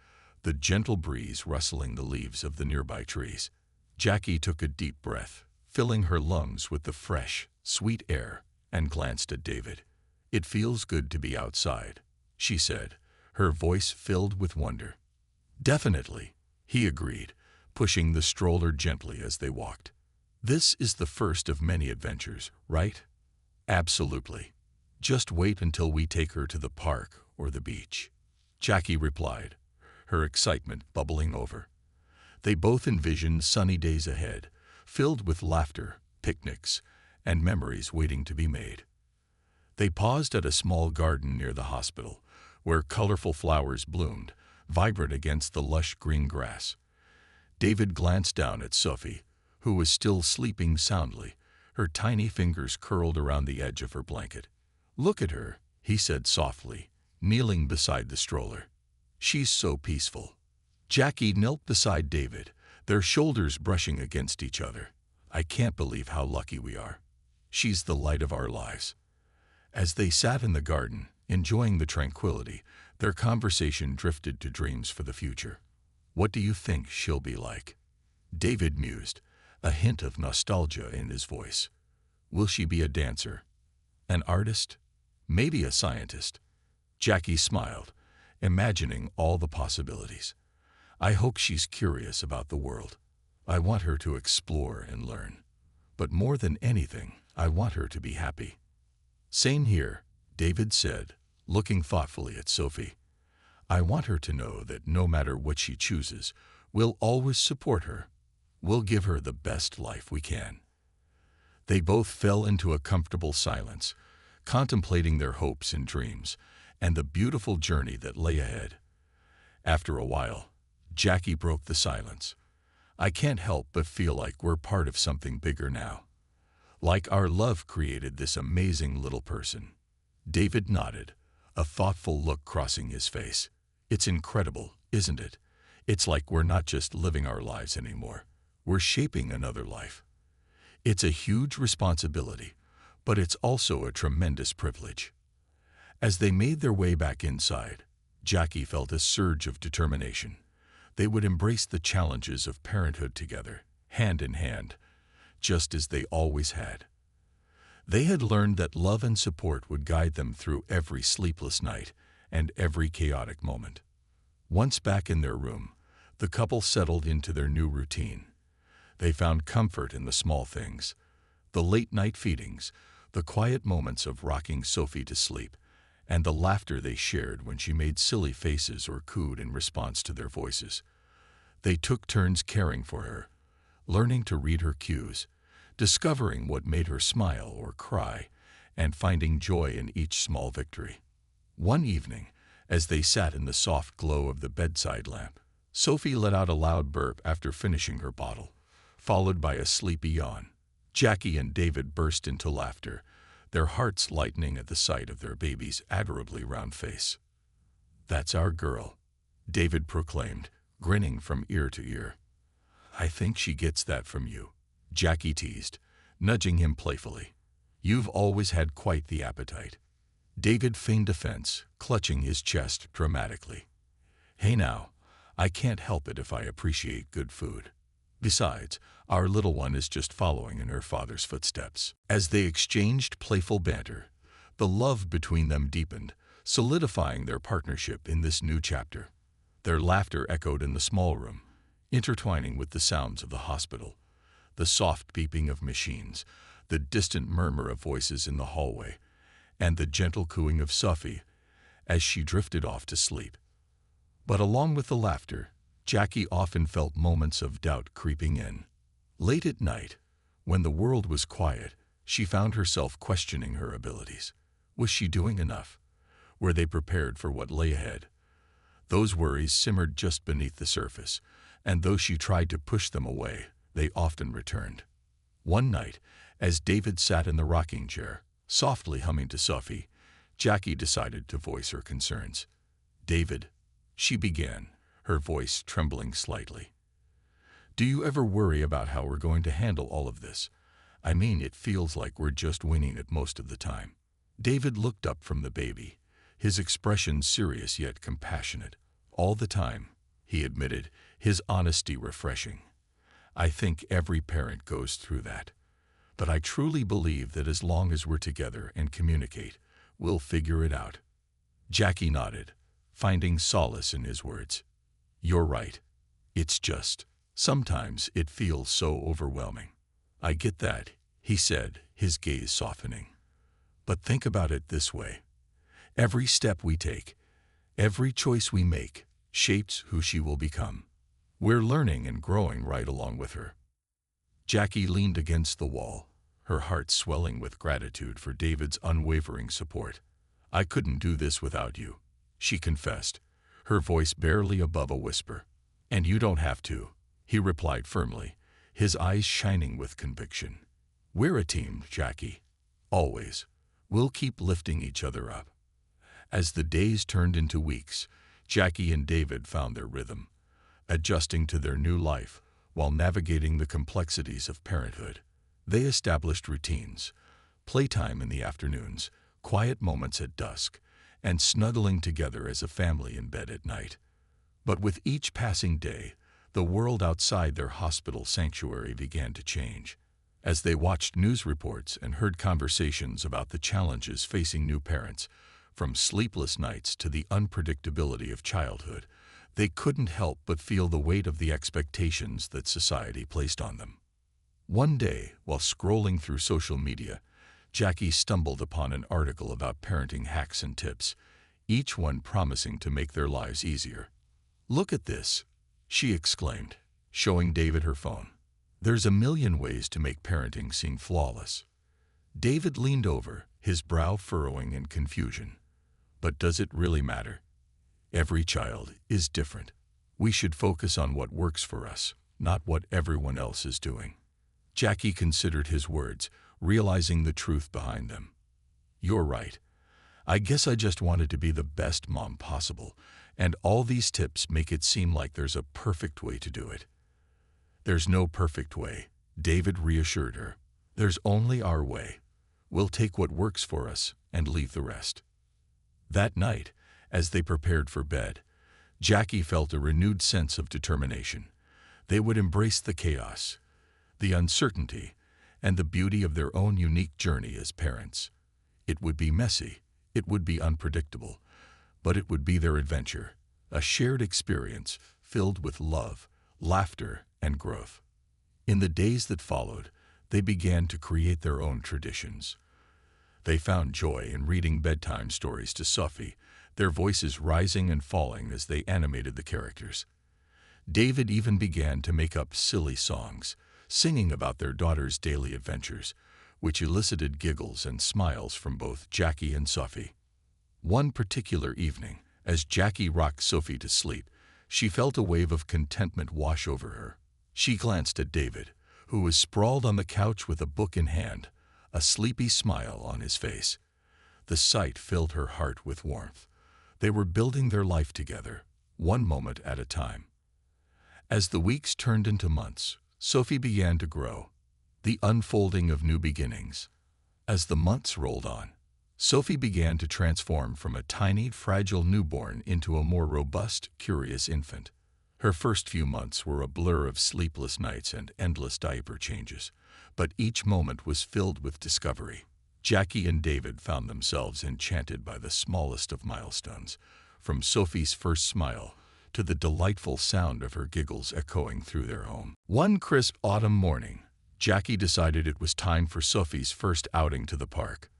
the gentle breeze rustling the leaves of the nearby trees. Jackie took a deep breath, filling her lungs with the fresh, sweet air, and glanced at David. "It feels good to be outside," she said, her voice filled with wonder. "Definitely," he agreed, pushing the stroller gently as they walked. "This is the first of many adventures, right?" "Absolutely. Just wait until we take her to the park or the beach," Jackie replied, her excitement bubbling over. They both envisioned sunny days ahead, filled with laughter, picnics, and memories waiting to be made. They paused at a small garden near the hospital, where colorful flowers bloomed, vibrant against the lush green grass. David glanced down at Sophie, who was still sleeping soundly, her tiny fingers curled around the edge of her blanket. "Look at her," he said softly, kneeling beside the stroller. "She's so peaceful." Jackie knelt beside David, their shoulders brushing against each other. "I can't believe how lucky we are. She's the light of our lives." As they sat in the garden, enjoying the tranquility, their conversation drifted to dreams for the future. "What do you think she'll be like?" David mused, a hint of nostalgia in his voice. "Will she be a dancer? An artist? Maybe a scientist?" Jackie smiled, imagining all the possibilities. "I hope she's curious about the world. I want her to explore and learn. But more than anything, I want her to be happy." "Same here," David said, looking thoughtfully at Sophie. "I want her to know that no matter what she chooses, we'll always support her. We'll give her the best life we can." They both fell into a comfortable silence, contemplating their hopes and dreams, and the beautiful journey that lay ahead. After a while, Jackie broke the silence. "I can't help but feel like we're part of something bigger now. Like our love created this amazing little person." David nodded, a thoughtful look crossing his face. "It's incredible, isn't it? It's like we're not just living our lives anymore. We're shaping another life. It's a huge responsibility, but it's also a tremendous privilege." As they made their way back inside, Jackie felt a surge of determination. They would embrace the challenges of parenthood together, hand in hand, just as they always had. They had learned that love and support would guide them through every sleepless night and every chaotic moment. Once back in their room, the couple settled into their new routine. They found comfort in the small things, the late-night feedings, the quiet moments of rocking Sophie to sleep, and the laughter they shared when she made silly faces or cooed in response to their voices. They took turns caring for her, learning to read her cues, discovering what made her smile or cry, and finding joy in each small victory. One evening, as they sat in the soft glow of the bedside lamp, Sophie let out a loud burp after finishing her bottle, followed by a sleepy yawn. Jackie and David burst into laughter, their hearts lightening at the sight of their baby's adorably round face. "That's our girl," David proclaimed, grinning from ear to ear. "I think she gets that from you," Jackie teased, nudging him playfully. "You've always had quite the appetite." David feigned offense, clutching his chest dramatically. "Hey now, I can't help it if I appreciate good food. Besides, our little one is just following in her father's footsteps." As they exchanged playful banter, the love between them deepened, solidifying their partnership in this new chapter. Their laughter echoed in the small room, intertwining with the sounds of the hospital, the soft beeping of machines, the distant murmur of voices in the hallway, and the gentle cooing of Sophie as she drifted off to sleep. But along with the laughter, Jackie often felt moments of doubt creeping in. Late at night, when the world was quiet, she found herself questioning her abilities. Was she doing enough? Were they prepared for what lay ahead? Those worries simmered just beneath the surface, and though she tried to push them away, they often returned. One night, as David sat in the rocking chair, softly humming to Sophie, Jackie decided to voice her concerns. "David," she began, her voice trembling slightly, "do you ever worry about how we're going to handle all of this? I mean, it feels like we're just winging it most of the time." David looked up from the baby, his expression serious yet compassionate. "All the time," he admitted, his honesty refreshing. "I think every parent goes through that. But I truly believe that as long as we're together and communicate, we'll figure it out." Jackie nodded, finding solace in his words. "You're right. It's just, sometimes it feels so overwhelming." "I get that," he said, his gaze softening. "But think about it this way. Every step we take, every choice we make, shapes who she will become. We're learning and growing right along with her." Jackie leaned against the wall, her heart swelling with gratitude for David's unwavering support. "I couldn't do this without you," she confessed, her voice barely above a whisper. "And you don't have to," he replied firmly, his eyes shining with conviction. "We're a team, Jackie. Always. We'll keep lifting each other up." As the days turned into weeks, Jackie and David found their rhythm, adjusting to their new life while navigating the complexities of parenthood. They established routines, playtime in the afternoons, quiet moments at dusk, and snuggling together as a family in bed at night. But with each passing day, the world outside their hospital sanctuary began to change. As they watched news reports and heard conversations about the challenges facing new parents, from sleepless nights to the unpredictability of childhood, they couldn't help but feel the weight of the expectations that society placed on them. One day, while scrolling through social media, Jackie stumbled upon an article about parenting hacks and tips, each one promising to make their lives easier. "Look at this," she exclaimed, showing David her phone. "There's a million ways to make parenting seem flawless." David leaned over, his brow furrowing in confusion. "But does it really matter? Every child is different. We should focus on what works for us, not what everyone else is doing." Jackie considered his words, realizing the truth behind them. "You're right. I guess I just wanted to be the best mom possible, and all these tips make it seem like there's a perfect way to do it." "There's no perfect way," David reassured her. "There's only our way. We'll take what works for us and leave the rest." That night, as they prepared for bed, Jackie felt a renewed sense of determination. They would embrace the chaos, the uncertainty, and the beauty of their own unique journey as parents. It would be messy, it would be unpredictable, but it would be their adventure, a shared experience filled with love, laughter, and growth. In the days that followed, they began to create their own traditions. They found joy in reading bedtime stories to Sophie, their voices rising and falling as they animated the characters. David even began to make up silly songs, singing about their daughter's daily adventures, which elicited giggles and smiles from both Jackie and Sophie. One particular evening, as Jackie rocked Sophie to sleep, she felt a wave of contentment wash over her. She glanced at David, who was sprawled on the couch with a book in hand, a sleepy smile on his face. The sight filled her heart with warmth. They were building their life together, one moment at a time. As the weeks turned into months, Sophie began to grow, the unfolding of new beginnings. As the months rolled on, Sophie began to transform from a tiny, fragile newborn into a more robust, curious infant. Her first few months were a blur of sleepless nights and endless diaper changes, but each moment was filled with discovery. Jackie and David found themselves enchanted by the smallest of milestones, from Sophie's first smile to the delightful sound of her giggles echoing through their home. One crisp autumn morning, Jackie decided it was time for Sophie's first outing to the park.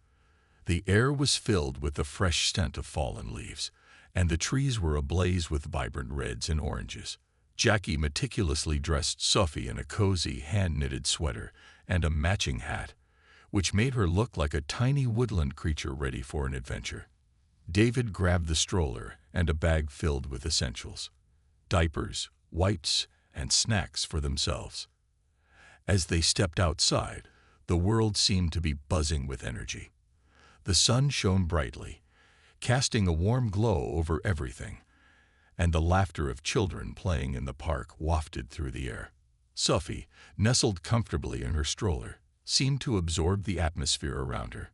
The air was filled with the fresh scent of fallen leaves, and the trees were ablaze with vibrant reds and oranges. Jackie meticulously dressed Sophie in a cozy, hand-knitted sweater and a matching hat, which made her look like a tiny woodland creature ready for an adventure. David grabbed the stroller and a bag filled with essentials, diapers, wipes, and snacks for themselves. As they stepped outside, the world seemed to be buzzing with energy. The sun shone brightly, casting a warm glow over everything, and the laughter of children playing in the park wafted through the air. Sophie, nestled comfortably in her stroller, seemed to absorb the atmosphere around her.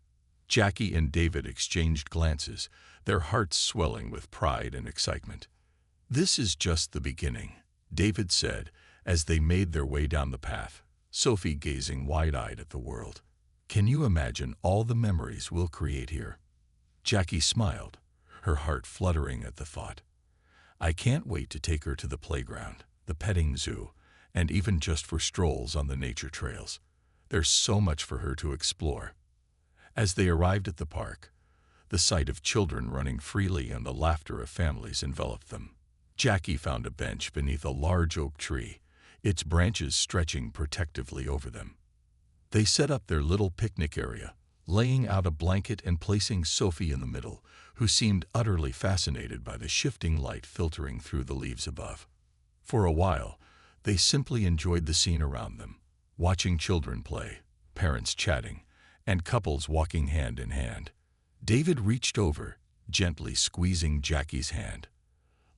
Jackie and David exchanged glances, their hearts swelling with pride and excitement. "This is just the beginning," David said as they made their way down the path, Sophie gazing wide-eyed at the world. "Can you imagine all the memories we'll create here?" Jackie smiled, her heart fluttering at the thought. "I can't wait to take her to the playground, the petting zoo, and even just for strolls on the nature trails. There's so much for her to explore." As they arrived at the park, the sight of children running freely and the laughter of families enveloped them. Jackie found a bench beneath a large oak tree, its branches stretching protectively over them. They set up their little picnic area, laying out a blanket and placing Sophie in the middle, who seemed utterly fascinated by the shifting light filtering through the leaves above. For a while, they simply enjoyed the scene around them, watching children play, parents chatting, and couples walking hand in hand. David reached over, gently squeezing Jackie's hand.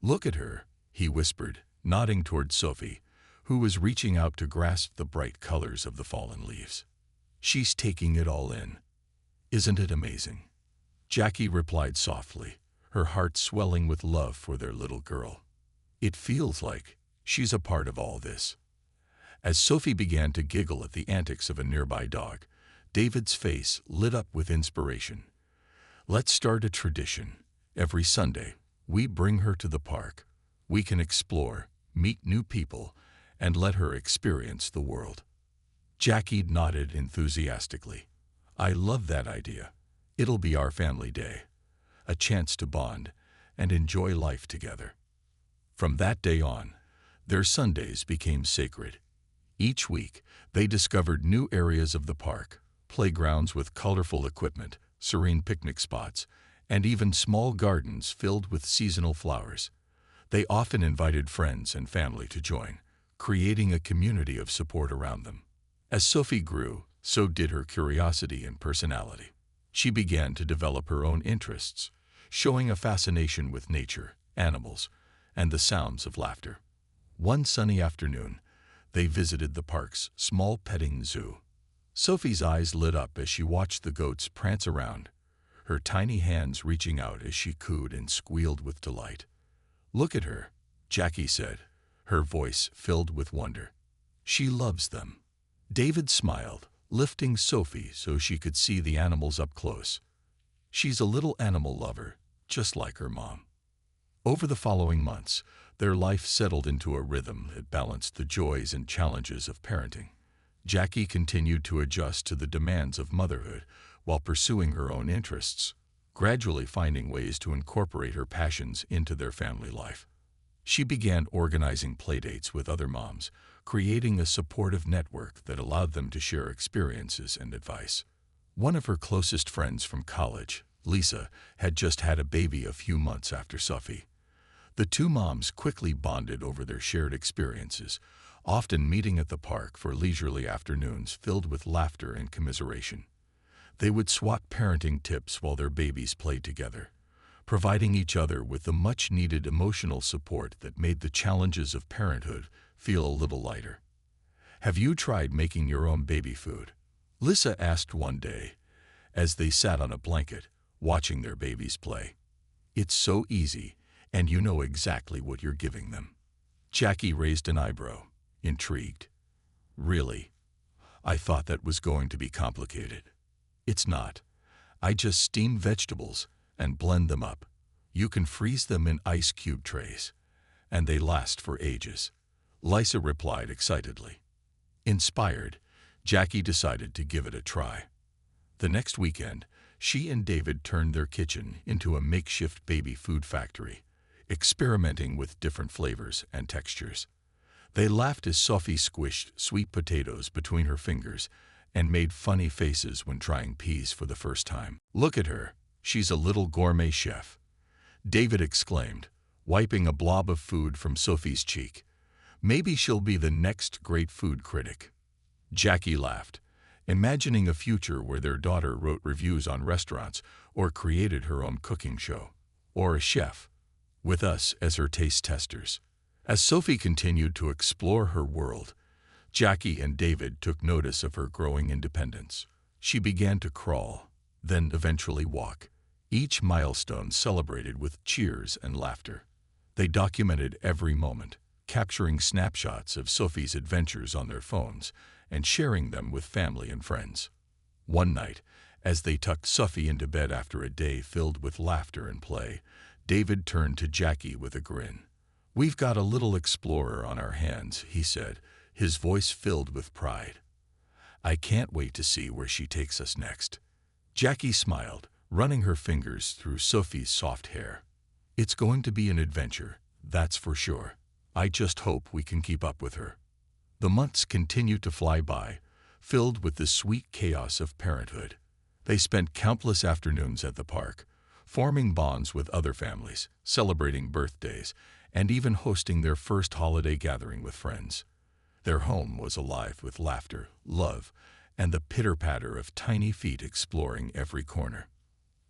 "Look at her," he whispered, nodding toward Sophie, who was reaching out to grasp the bright colors of the fallen leaves. "She's taking it all in. Isn't it amazing?" Jackie replied softly, her heart swelling with love for their little girl. "It feels like she's a part of all this." As Sophie began to giggle at the antics of a nearby dog, David's face lit up with inspiration. "Let's start a tradition. Every Sunday, we bring her to the park. We can explore, meet new people, and let her experience the world." Jackie nodded enthusiastically. "I love that idea. It'll be our family day, a chance to bond and enjoy life together." From that day on, their Sundays became sacred. Each week, they discovered new areas of the park, playgrounds with colorful equipment, serene picnic spots, and even small gardens filled with seasonal flowers. They often invited friends and family to join, creating a community of support around them. As Sophie grew, so did her curiosity and personality. She began to develop her own interests, showing a fascination with nature, animals, and the sounds of laughter. One sunny afternoon, they visited the park's small petting zoo. Sophie's eyes lit up as she watched the goats prance around, her tiny hands reaching out as she cooed and squealed with delight. "Look at her," Jackie said, her voice filled with wonder. "She loves them." David smiled, lifting Sophie so she could see the animals up close. "She's a little animal lover, just like her mom." Over the following months, their life settled into a rhythm that balanced the joys and challenges of parenting. Jackie continued to adjust to the demands of motherhood while pursuing her own interests, gradually finding ways to incorporate her passions into their family life. She began organizing playdates with other moms, creating a supportive network that allowed them to share experiences and advice. One of her closest friends from college, Lisa, had just had a baby a few months after Sophie. The two moms quickly bonded over their shared experiences, often meeting at the park for leisurely afternoons filled with laughter and commiseration. They would swap parenting tips while their babies played together, providing each other with the much-needed emotional support that made the challenges of parenthood feel a little lighter. "Have you tried making your own baby food?" Lisa asked one day, as they sat on a blanket, watching their babies play. "It's so easy, and you know exactly what you're giving them." Jackie raised an eyebrow, intrigued. "Really? I thought that was going to be complicated." "It's not. I just steam vegetables and blend them up. You can freeze them in ice cube trays, and they last for ages," Lisa replied excitedly. Inspired, Jackie decided to give it a try. The next weekend, she and David turned their kitchen into a makeshift baby food factory, experimenting with different flavors and textures. They laughed as Sophie squished sweet potatoes between her fingers and made funny faces when trying peas for the first time. "Look at her, she's a little gourmet chef," David exclaimed, wiping a blob of food from Sophie's cheek. "Maybe she'll be the next great food critic." Jackie laughed, imagining a future where their daughter wrote reviews on restaurants or created her own cooking show, or a chef, with us as her taste testers. As Sophie continued to explore her world, Jackie and David took notice of her growing independence. She began to crawl, then eventually walk, each milestone celebrated with cheers and laughter. They documented every moment, capturing snapshots of Sophie's adventures on their phones and sharing them with family and friends. One night, as they tucked Sophie into bed after a day filled with laughter and play, David turned to Jackie with a grin. "We've got a little explorer on our hands," he said, his voice filled with pride. "I can't wait to see where she takes us next." Jackie smiled, running her fingers through Sophie's soft hair. "It's going to be an adventure, that's for sure. I just hope we can keep up with her." The months continued to fly by, filled with the sweet chaos of parenthood. They spent countless afternoons at the park, forming bonds with other families, celebrating birthdays, and even hosting their first holiday gathering with friends. Their home was alive with laughter, love, and the pitter-patter of tiny feet exploring every corner.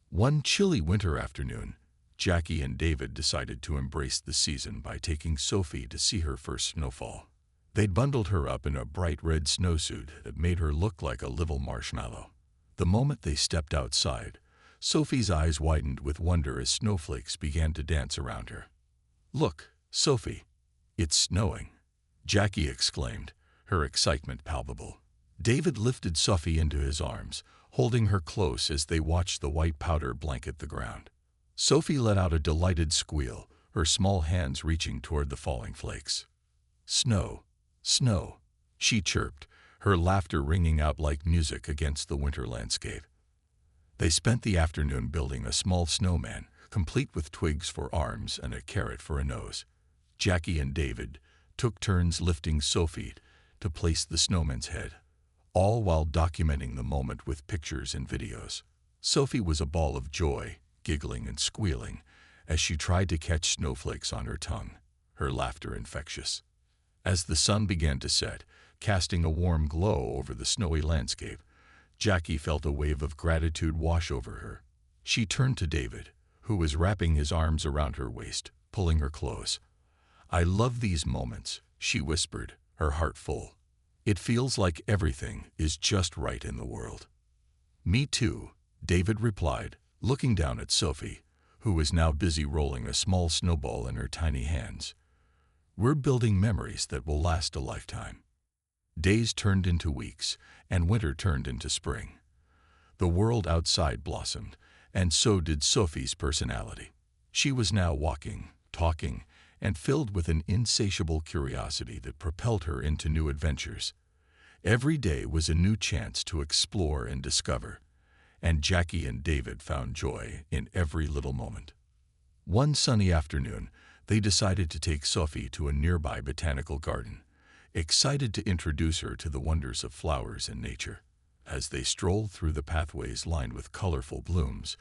One chilly winter afternoon, Jackie and David decided to embrace the season by taking Sophie to see her first snowfall. They'd bundled her up in a bright red snowsuit that made her look like a little marshmallow. The moment they stepped outside, Sophie's eyes widened with wonder as snowflakes began to dance around her. "Look, Sophie, it's snowing," Jackie exclaimed, her excitement palpable. David lifted Sophie into his arms, holding her close as they watched the white powder blanket the ground. Sophie let out a delighted squeal, her small hands reaching toward the falling flakes. "Snow, snow," she chirped, her laughter ringing out like music against the winter landscape. They spent the afternoon building a small snowman, complete with twigs for arms and a carrot for a nose. Jackie and David took turns lifting Sophie to place the snowman's head, all while documenting the moment with pictures and videos. Sophie was a ball of joy, giggling and squealing as she tried to catch snowflakes on her tongue, her laughter infectious. As the sun began to set, casting a warm glow over the snowy landscape, Jackie felt a wave of gratitude wash over her. She turned to David, who was wrapping his arms around her waist, pulling her close. "I love these moments," she whispered, her heart full. "It feels like everything is just right in the world." "Me too," David replied, looking down at Sophie, who was now busy rolling a small snowball in her tiny hands. "We're building memories that will last a lifetime." Days turned into weeks, and winter turned into spring. The world outside blossomed, and so did Sophie's personality. She was now walking, talking, and filled with an insatiable curiosity that propelled her into new adventures. Every day was a new chance to explore and discover, and Jackie and David found joy in every little moment. One sunny afternoon, they decided to take Sophie to a nearby botanical garden, excited to introduce her to the wonders of flowers and nature. As they strolled through the pathways lined with colorful blooms,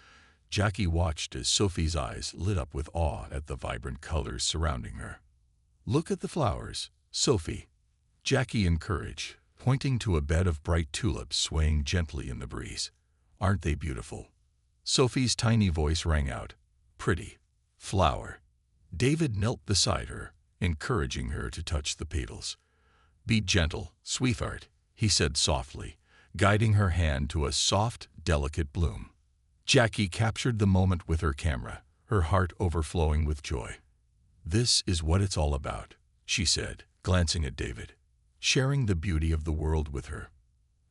Jackie watched as Sophie's eyes lit up with awe at the vibrant colors surrounding her. "Look at the flowers, Sophie," Jackie encouraged, pointing to a bed of bright tulips swaying gently in the breeze. "Aren't they beautiful?" Sophie's tiny voice rang out, "Pretty flower." David knelt beside her, encouraging her to touch the petals. "Be gentle, sweetheart," he said softly, guiding her hand to a soft, delicate bloom. Jackie captured the moment with her camera, her heart overflowing with joy. "This is what it's all about," she said, glancing at David, sharing the beauty of the world with her.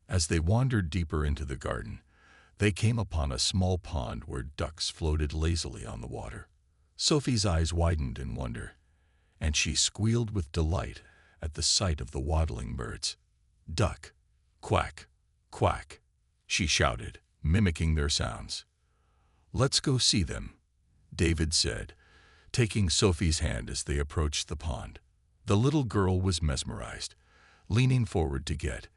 As they wandered deeper into the garden, they came upon a small pond where ducks floated lazily on the water. Sophie's eyes widened in wonder, and she squealed with delight at the sight of the waddling birds. "Duck, quack, quack," she shouted, mimicking their sounds. "Let's go see them," David said, taking Sophie's hand as they approached the pond. The little girl was mesmerized, leaning forward to get,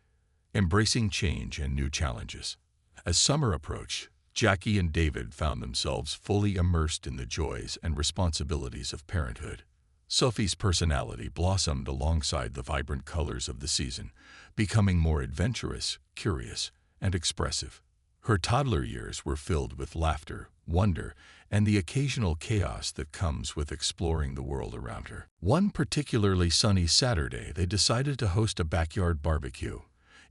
embracing change and new challenges. As summer approached, Jackie and David found themselves fully immersed in the joys and responsibilities of parenthood. Sophie's personality blossomed alongside the vibrant colors of the season, becoming more adventurous, curious, and expressive. Her toddler years were filled with laughter, wonder, and the occasional chaos that comes with exploring the world around her. One particularly sunny Saturday, they decided to host a backyard barbecue,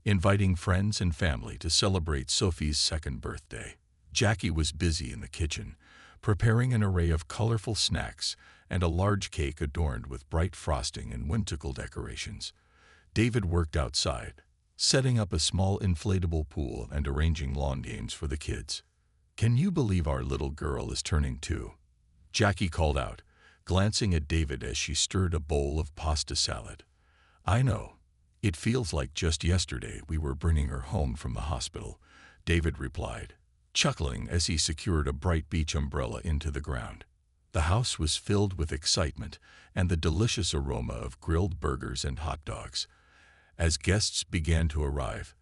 inviting friends and family to celebrate Sophie's second birthday. Jackie was busy in the kitchen, preparing an array of colorful snacks and a large cake adorned with bright frosting and whimsical decorations. David worked outside, setting up a small inflatable pool and arranging lawn games for the kids. "Can you believe our little girl is turning 2?" Jackie called out, glancing at David as she stirred a bowl of pasta salad. "I know. It feels like just yesterday we were bringing her home from the hospital," David replied, chuckling as he secured a bright beach umbrella into the ground. The house was filled with excitement and the delicious aroma of grilled burgers and hot dogs. As guests began to arrive,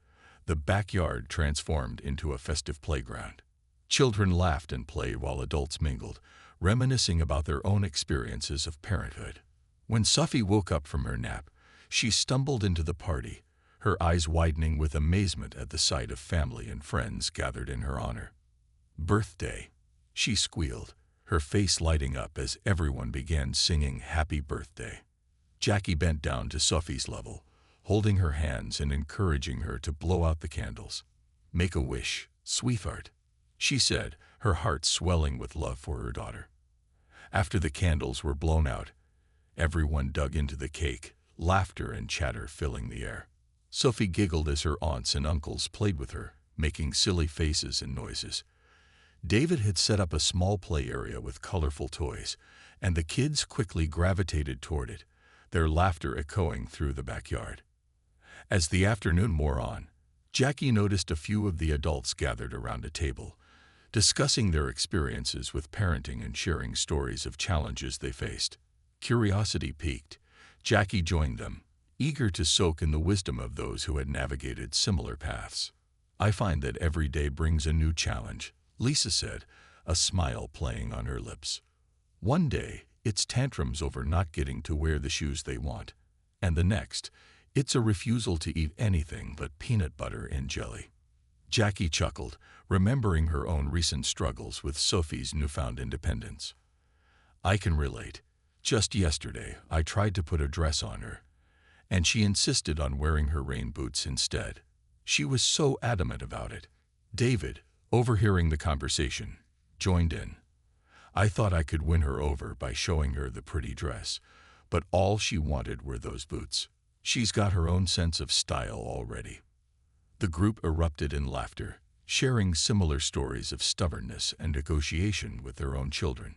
the backyard transformed into a festive playground. Children laughed and played while adults mingled, reminiscing about their own experiences of parenthood. When Sophie woke up from her nap, she stumbled into the party, her eyes widening with amazement at the sight of family and friends gathered in her honor. "Birthday," she squealed, her face lighting up as everyone began singing "Happy Birthday." Jackie bent down to Sophie's level, holding her hands and encouraging her to blow out the candles. "Make a wish, sweetheart," she said, her heart swelling with love for her daughter. After the candles were blown out, everyone dug into the cake, laughter and chatter filling the air. Sophie giggled as her aunts and uncles played with her, making silly faces and noises. David had set up a small play area with colorful toys, and the kids quickly gravitated toward it, their laughter echoing through the backyard. As the afternoon wore on, Jackie noticed a few of the adults gathered around a table, discussing their experiences with parenting and sharing stories of challenges they faced. Curiosity piqued, Jackie joined them, eager to soak in the wisdom of those who had navigated similar paths. "I find that every day brings a new challenge," Lisa said, a smile playing on her lips. "One day, it's tantrums over not getting to wear the shoes they want, and the next, it's a refusal to eat anything but peanut butter and jelly." Jackie chuckled, remembering her own recent struggles with Sophie's newfound independence. "I can relate. Just yesterday, I tried to put a dress on her, and she insisted on wearing her rain boots instead. She was so adamant about it." David, overhearing the conversation, joined in. "I thought I could win her over by showing her the pretty dress, but all she wanted were those boots. She's got her own sense of style already." The group erupted in laughter, sharing similar stories of stubbornness and negotiation with their own children.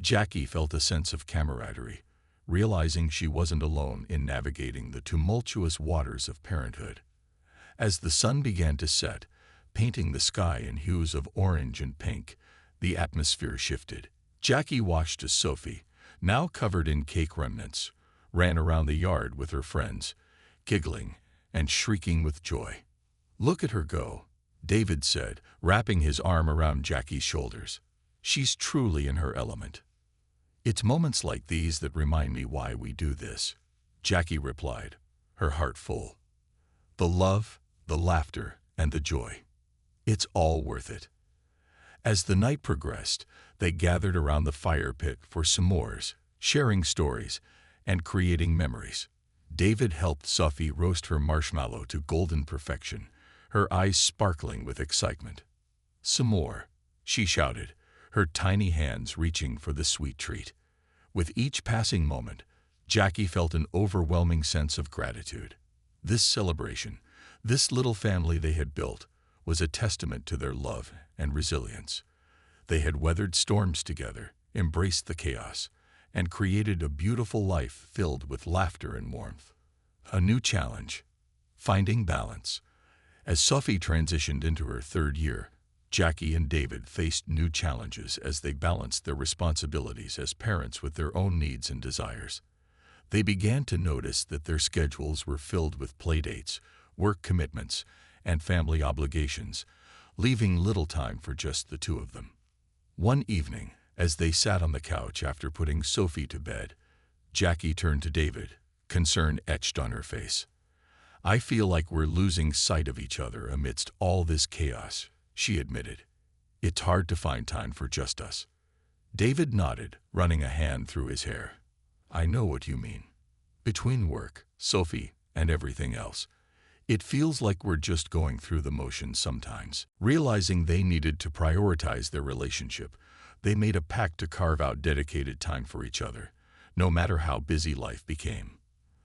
Jackie felt a sense of camaraderie, realizing she wasn't alone in navigating the tumultuous waters of parenthood. As the sun began to set, painting the sky in hues of orange and pink, the atmosphere shifted. Jackie watched as Sophie, now covered in cake remnants, ran around the yard with her friends, giggling and shrieking with joy. "Look at her go," David said, wrapping his arm around Jackie's shoulders. "She's truly in her element." "It's moments like these that remind me why we do this," Jackie replied, her heart full. "The love, the laughter, and the joy. It's all worth it." As the night progressed, they gathered around the fire pit for s'mores, sharing stories and creating memories. David helped Sophie roast her marshmallow to golden perfection, her eyes sparkling with excitement. "Some more," she shouted, her tiny hands reaching for the sweet treat. With each passing moment, Jackie felt an overwhelming sense of gratitude. This celebration, this little family they had built, was a testament to their love and resilience. They had weathered storms together, embraced the chaos, and created a beautiful life filled with laughter and warmth. A new challenge, finding balance. As Sophie transitioned into her 3rd year, Jackie and David faced new challenges as they balanced their responsibilities as parents with their own needs and desires. They began to notice that their schedules were filled with playdates, work commitments, and family obligations, leaving little time for just the two of them. One evening, as they sat on the couch after putting Sophie to bed, Jackie turned to David, concern etched on her face. "I feel like we're losing sight of each other amidst all this chaos," she admitted. "It's hard to find time for just us." David nodded, running a hand through his hair. "I know what you mean. Between work, Sophie, and everything else, It feels like we're just going through the motions sometimes. Realizing they needed to prioritize their relationship, they made a pact to carve out dedicated time for each other, no matter how busy life became.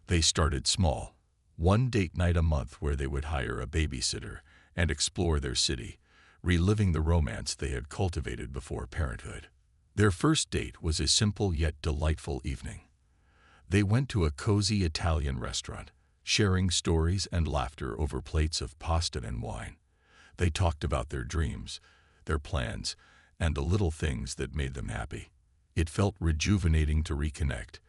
They started small, one date night a month where they would hire a babysitter and explore their city, reliving the romance they had cultivated before parenthood. Their first date was a simple yet delightful evening. They went to a cozy Italian restaurant, sharing stories and laughter over plates of pasta and wine. They talked about their dreams, their plans, and the little things that made them happy. It felt rejuvenating to reconnect,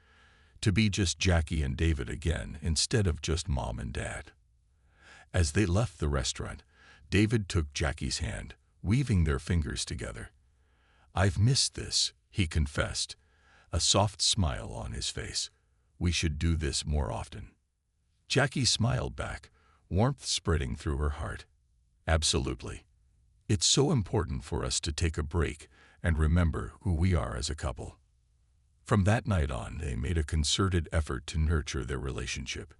to be just Jackie and David again instead of just mom and dad. As they left the restaurant, David took Jackie's hand, weaving their fingers together. "I've missed this," he confessed, a soft smile on his face. "We should do this more often." Jackie smiled back, warmth spreading through her heart. "Absolutely. It's so important for us to take a break and remember who we are as a couple." From that night on, they made a concerted effort to nurture their relationship.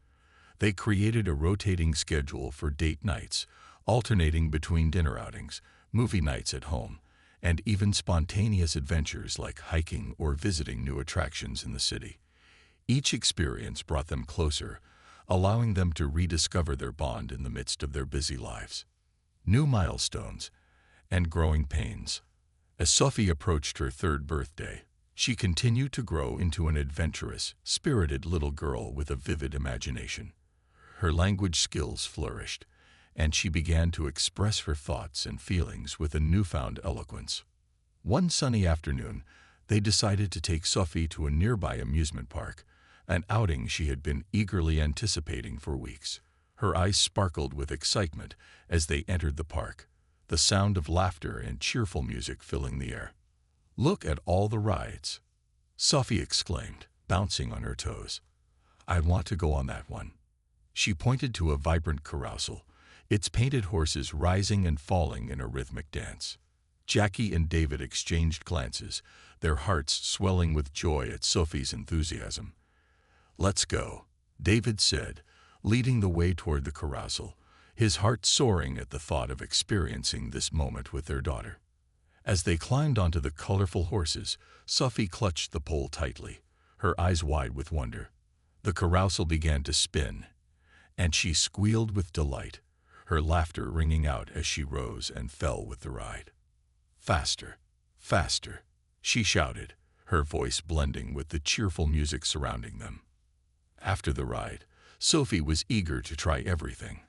They created a rotating schedule for date nights, alternating between dinner outings, movie nights at home, and even spontaneous adventures like hiking or visiting new attractions in the city. Each experience brought them closer, allowing them to rediscover their bond in the midst of their busy lives. New milestones and growing pains. As Sophie approached her third birthday, she continued to grow into an adventurous, spirited little girl with a vivid imagination. Her language skills flourished, and she began to express her thoughts and feelings with a newfound eloquence. One sunny afternoon, they decided to take Sophie to a nearby amusement park, an outing she had been eagerly anticipating for weeks. Her eyes sparkled with excitement as they entered the park, the sound of laughter and cheerful music filling the air. "Look at all the rides," Sophie exclaimed, bouncing on her toes. "I want to go on that one." She pointed to a vibrant carousel, its painted horses rising and falling in a rhythmic dance. Jackie and David exchanged glances, their hearts swelling with joy at Sophie's enthusiasm. "Let's go," David said, leading the way toward the carousel, his heart soaring at the thought of experiencing this moment with their daughter. As they climbed onto the colorful horses, Sophie clutched the pole tightly, her eyes wide with wonder. The carousel began to spin, and she squealed with delight, her laughter ringing out as she rose and fell with the ride. "Faster, faster," she shouted, her voice blending with the cheerful music surrounding them. After the ride, Sophie was eager to try everything,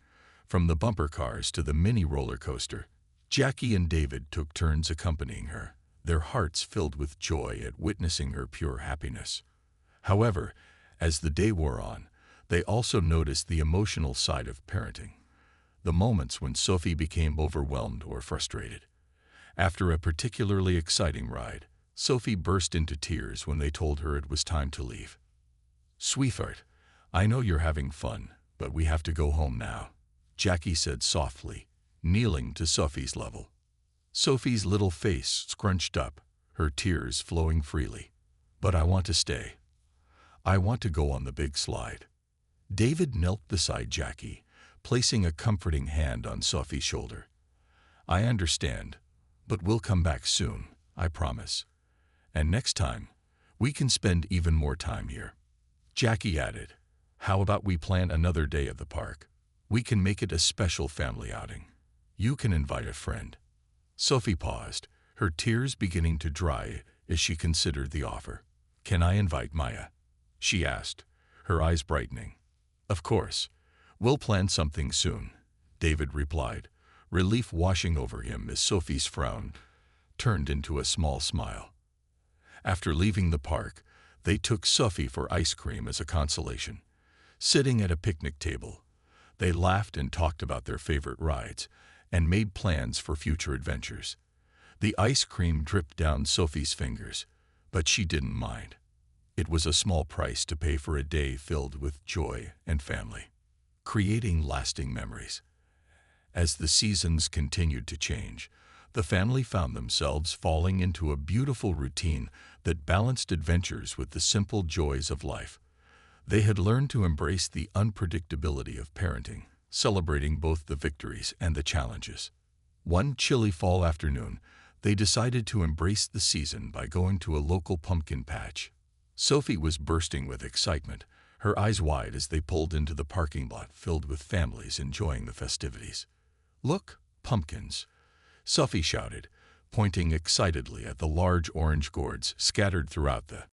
from the bumper cars to the mini roller coaster. Jackie and David took turns accompanying her, their hearts filled with joy at witnessing her pure happiness. However, as the day wore on, they also noticed the emotional side of parenting, the moments when Sophie became overwhelmed or frustrated. After a particularly exciting ride, Sophie burst into tears when they told her it was time to leave. "Sweetheart, I know you're having fun, but we have to go home now," Jackie said softly, kneeling to Sophie's level. Sophie's little face scrunched up, her tears flowing freely. "But I want to stay. I want to go on the big slide." David knelt beside Jackie, placing a comforting hand on Sophie's shoulder. "I understand, but we'll come back soon, I promise. And next time, we can spend even more time here." Jackie added, "How about we plan another day at the park? We can make it a special family outing. You can invite a friend." Sophie paused, her tears beginning to dry as she considered the offer. "Can I invite Maya?" she asked, her eyes brightening. "Of course. We'll plan something soon," David replied, relief washing over him as Sophie's frown turned into a small smile. After leaving the park, they took Sophie for ice cream as a consolation. Sitting at a picnic table, they laughed and talked about their favorite rides and made plans for future adventures. The ice cream dripped down Sophie's fingers, but she didn't mind. It was a small price to pay for a day filled with joy and family, creating lasting memories. As the seasons continued to change, the family found themselves falling into a beautiful routine that balanced adventures with the simple joys of life. They had learned to embrace the unpredictability of parenting, celebrating both the victories and the challenges. One chilly fall afternoon, they decided to embrace the season by going to a local pumpkin patch. Sophie was bursting with excitement, her eyes wide as they pulled into the parking lot filled with families enjoying the festivities. "Look, pumpkins!" Sophie shouted, pointing excitedly at the large orange gourds scattered throughout the